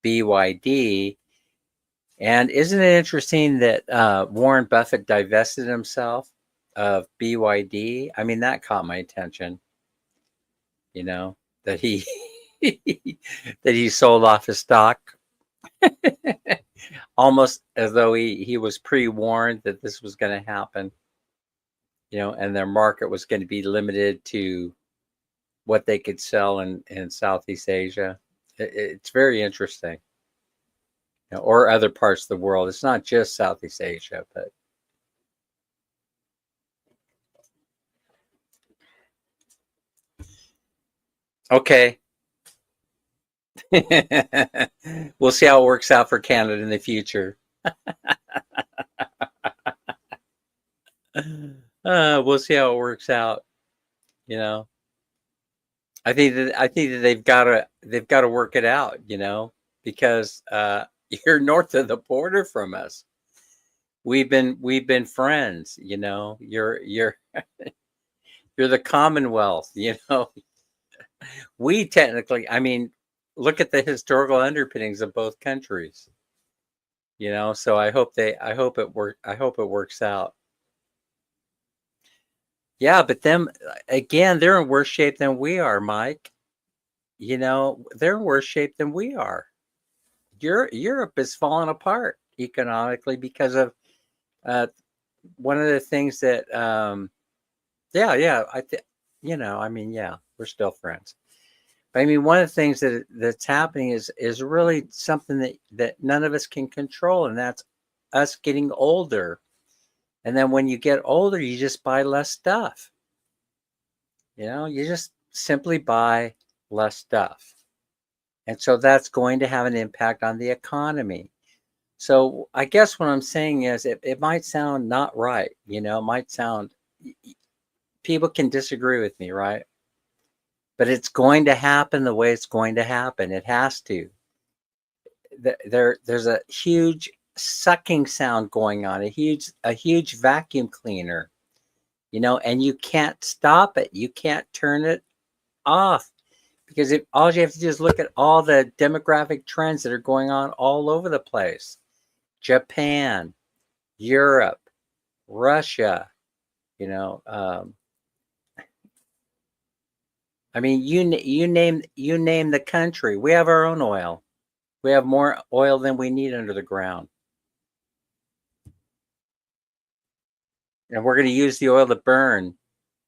BYD. And isn't it interesting that Warren Buffett divested himself of BYD? I mean, that caught my attention, that he that he sold off his stock almost as though he was pre-warned that this was going to happen, and their market was going to be limited to what they could sell in Southeast Asia. It's very interesting. Or other parts of the world. It's not just Southeast Asia, but okay. We'll see how it works out for Canada in the future. We'll see how it works out. I think that they've got to work it out. Because you're north of the border from us. We've been friends. You're you're the Commonwealth. We technically, I mean, look at the historical underpinnings of both countries. So I hope it works out. Yeah, but them again, they're in worse shape than we are, Mike. They're in worse shape than we are. Europe is falling apart economically because of one of the things that we're still friends. But I mean, one of the things that's happening is really something that none of us can control, and that's us getting older. And then when you get older, you just buy less stuff. You just simply buy less stuff. And so that's going to have an impact on the economy. So I guess what I'm saying is it might sound not right. It might sound, people can disagree with me, right? But it's going to happen the way it's going to happen. It has to. There's a huge sucking sound going on, a huge vacuum cleaner, and you can't stop it. You can't turn it off. Because all you have to do is look at all the demographic trends that are going on all over the place. Japan, Europe, Russia, I mean, you name the country. We have our own oil. We have more oil than we need under the ground. And we're going to use the oil to burn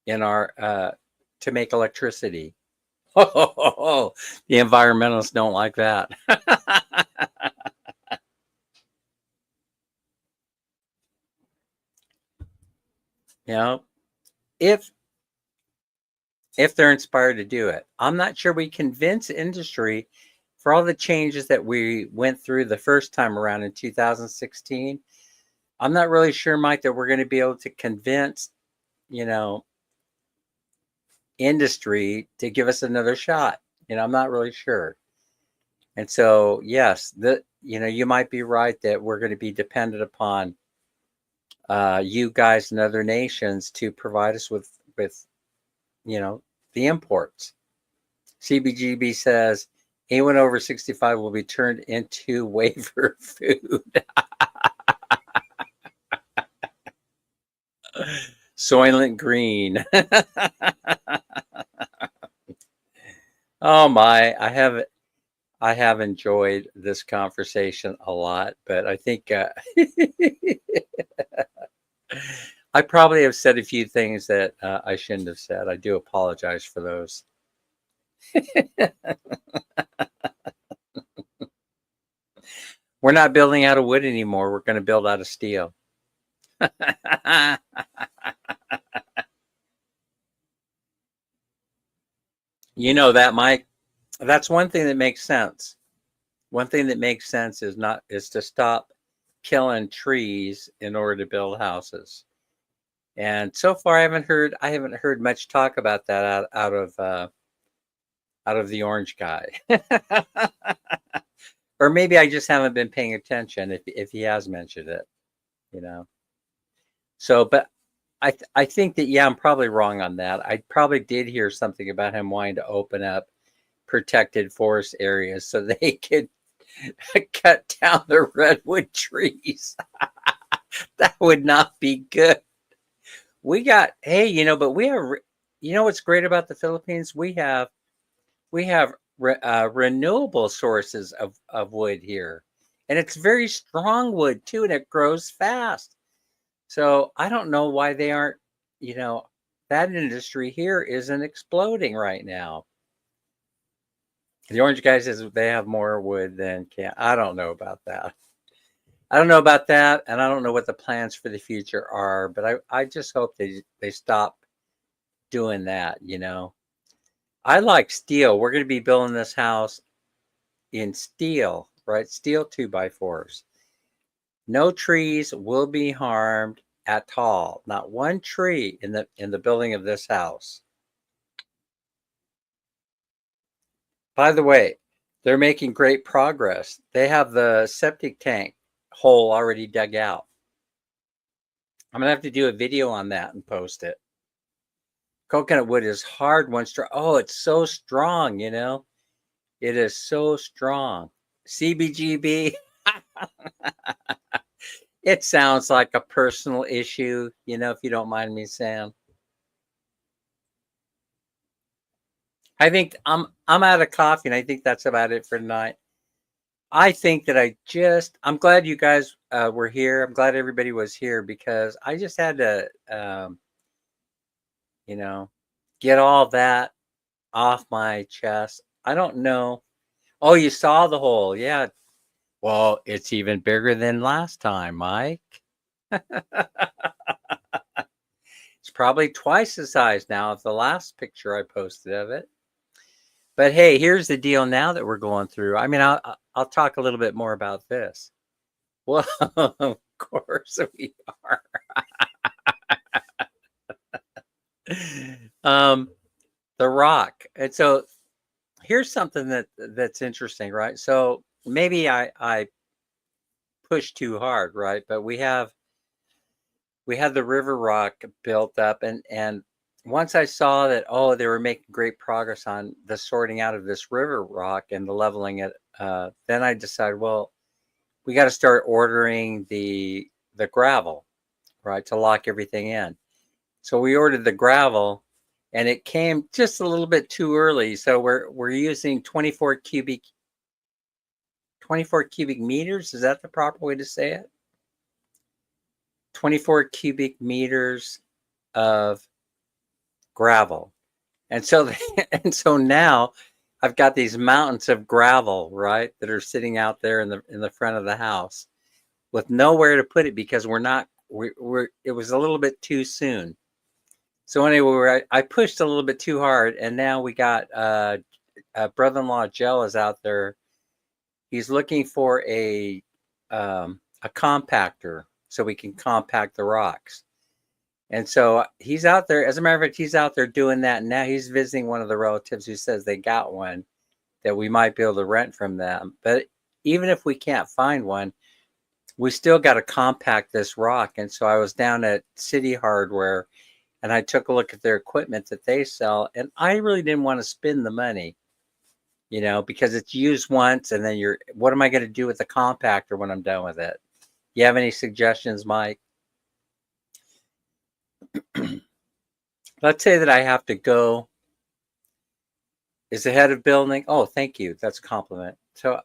in our to make electricity. Oh, the environmentalists don't like that. If they're inspired to do it. I'm not sure we convince industry for all the changes that we went through the first time around in 2016. I'm not really sure, Mike, that we're going to be able to convince, industry to give us another shot. I'm not really sure. And so, yes, you might be right that we're going to be dependent upon you guys and other nations to provide us with the imports. CBGB says anyone over 65 will be turned into waiver food. Soylent Green. Oh my, I have enjoyed this conversation a lot, but I think I probably have said a few things that I shouldn't have said. I do apologize for those. We're not building out of wood anymore. We're going to build out of steel. You know that, Mike. That's one thing that makes sense. One thing that makes sense is to stop killing trees in order to build houses. And so far, I haven't heard much talk about that out of the orange guy. Or maybe I just haven't been paying attention if he has mentioned it, you know. So, but I think that, yeah, I'm probably wrong on that. I probably did hear something about him wanting to open up protected forest areas so they could cut down the redwood trees. That would not be good. Hey, but we have, what's great about the Philippines? We have renewable sources of wood here. And it's very strong wood too, and it grows fast. So I don't know why they aren't, you know, that industry here isn't exploding right now. The orange guy says they have more wood than can. I don't know about that. I don't know about that, and I don't know what the plans for the future are, but I just hope they stop doing that. I like steel. We're going to be building this house in steel, right? Steel 2x4s. No trees will be harmed at all. Not one tree in the building of this house. By the way, they're making great progress. They have the septic tank hole already dug out. I'm gonna have to do a video on that and post it. Coconut wood is hard once strong. Oh, it's so strong. It is so strong. CBGB. It sounds like a personal issue, if you don't mind me saying. I think I'm out of coffee, and I think that's about it for tonight. I think that I'm glad you guys were here. I'm glad everybody was here because I just had to, you know, get all that off my chest. I don't know. Oh, you saw the hole. Yeah. Well, it's even bigger than last time, Mike. It's probably twice the size now of the last picture I posted of it. But hey, here's the deal now that we're going through. I mean, I'll talk a little bit more about this. Well, of course we are. um, the Rock. And so here's something that's interesting, right? So maybe I pushed too hard, right? But we had the River Rock built up, and once I saw that, oh, they were making great progress on the sorting out of this River Rock and the leveling it, then I decided, well, we got to start ordering the gravel, right, to lock everything in. So we ordered the gravel, and it came just a little bit too early. So we're using 24 cubic meters. Is that the proper way to say it? 24 cubic meters of gravel. And so and so now I've got these mountains of gravel, right, that are sitting out there in the front of the house with nowhere to put it because it was a little bit too soon. So anyway, I pushed a little bit too hard, and now we got brother-in-law Joe is out there. He's looking for a compactor so we can compact the rocks. And so he's out there. As a matter of fact, he's out there doing that. And now he's visiting one of the relatives who says they got one that we might be able to rent from them. But even if we can't find one, we still got to compact this rock. And so I was down at City Hardware, and I took a look at their equipment that they sell. And I really didn't want to spend the money, because it's used once. And then what am I going to do with the compactor when I'm done with it? You have any suggestions, Mike? Let's say that I have to go. Is the head of building? Oh, thank you. That's a compliment. So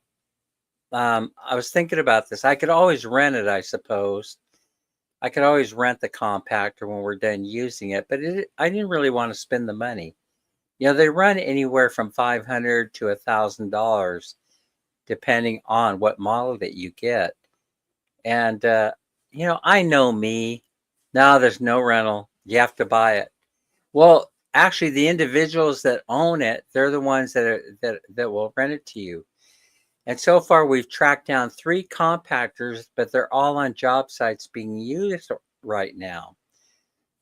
I was thinking about this. I could always rent it, I suppose. I could always rent the compactor when we're done using it, but I didn't really want to spend the money. They run anywhere from $500 to $1,000, depending on what model that you get. And, I know me. No, there's no rental. You have to buy it. Well, actually, the individuals that own it, they're the ones that will rent it to you. And so far, we've tracked down 3 compactors, but they're all on job sites being used right now.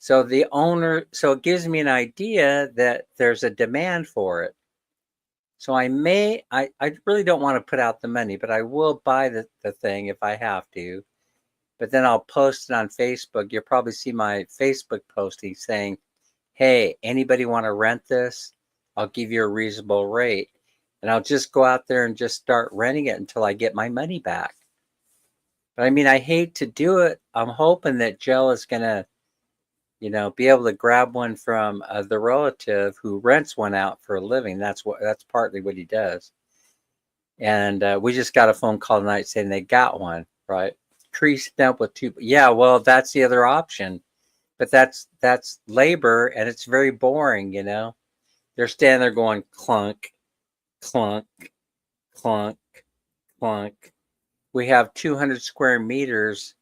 So the owner, so it gives me an idea that there's a demand for it. So I really don't want to put out the money, but I will buy the thing if I have to. But then I'll post it on Facebook. You'll probably see my Facebook posting saying, hey, anybody want to rent this? I'll give you a reasonable rate. And I'll just go out there and just start renting it until I get my money back. But I mean, I hate to do it. I'm hoping that Jill is going to, be able to grab one from the relative who rents one out for a living. That's partly what he does. And we just got a phone call tonight saying they got one, right? Tree stump with two. Yeah, well, that's the other option. But that's labor, and it's very boring, They're standing there going clunk, clunk, clunk, clunk. We have 200 square meters.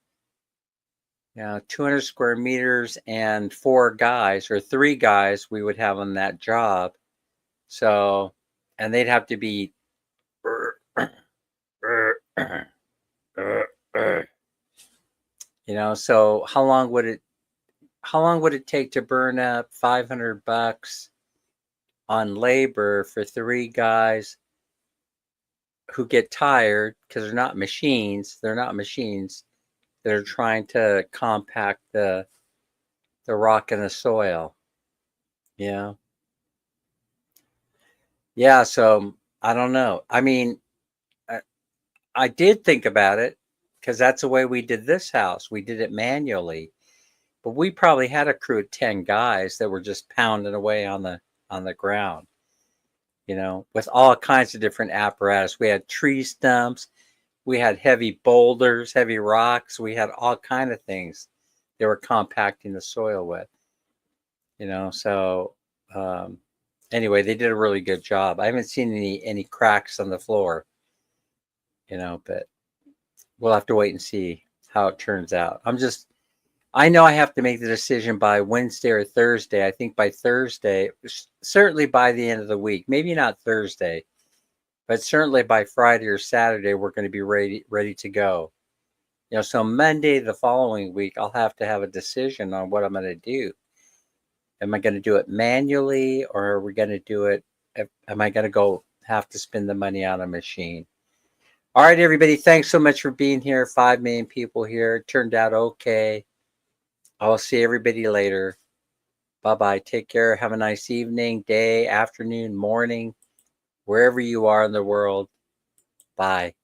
200 square meters and 4 guys or 3 guys we would have on that job. So, and they'd have to be, so how long would it take to burn up $500 on labor for 3 guys who get tired because they're not machines. They're not machines. They're trying to compact the rock in the soil. Yeah. Yeah. So I don't know. I mean, I did think about it because that's the way we did this house. We did it manually, but we probably had a crew of 10 guys that were just pounding away on the ground, with all kinds of different apparatus. We had tree stumps. We had heavy boulders, heavy rocks. We had all kind of things they were compacting the soil with, So anyway, they did a really good job. I haven't seen any cracks on the floor, but we'll have to wait and see how it turns out. I know I have to make the decision by Wednesday or Thursday. I think by Thursday, certainly by the end of the week, maybe not Thursday, but certainly by Friday or Saturday, we're going to be ready to go. So Monday the following week, I'll have to have a decision on what I'm going to do. Am I going to do it manually, or are we going to do it? Am I going to have to spend the money on a machine? All right, everybody. Thanks so much for being here. 5 million people here. It turned out okay. I'll see everybody later. Bye-bye. Take care. Have a nice evening, day, afternoon, morning, wherever you are in the world. Bye.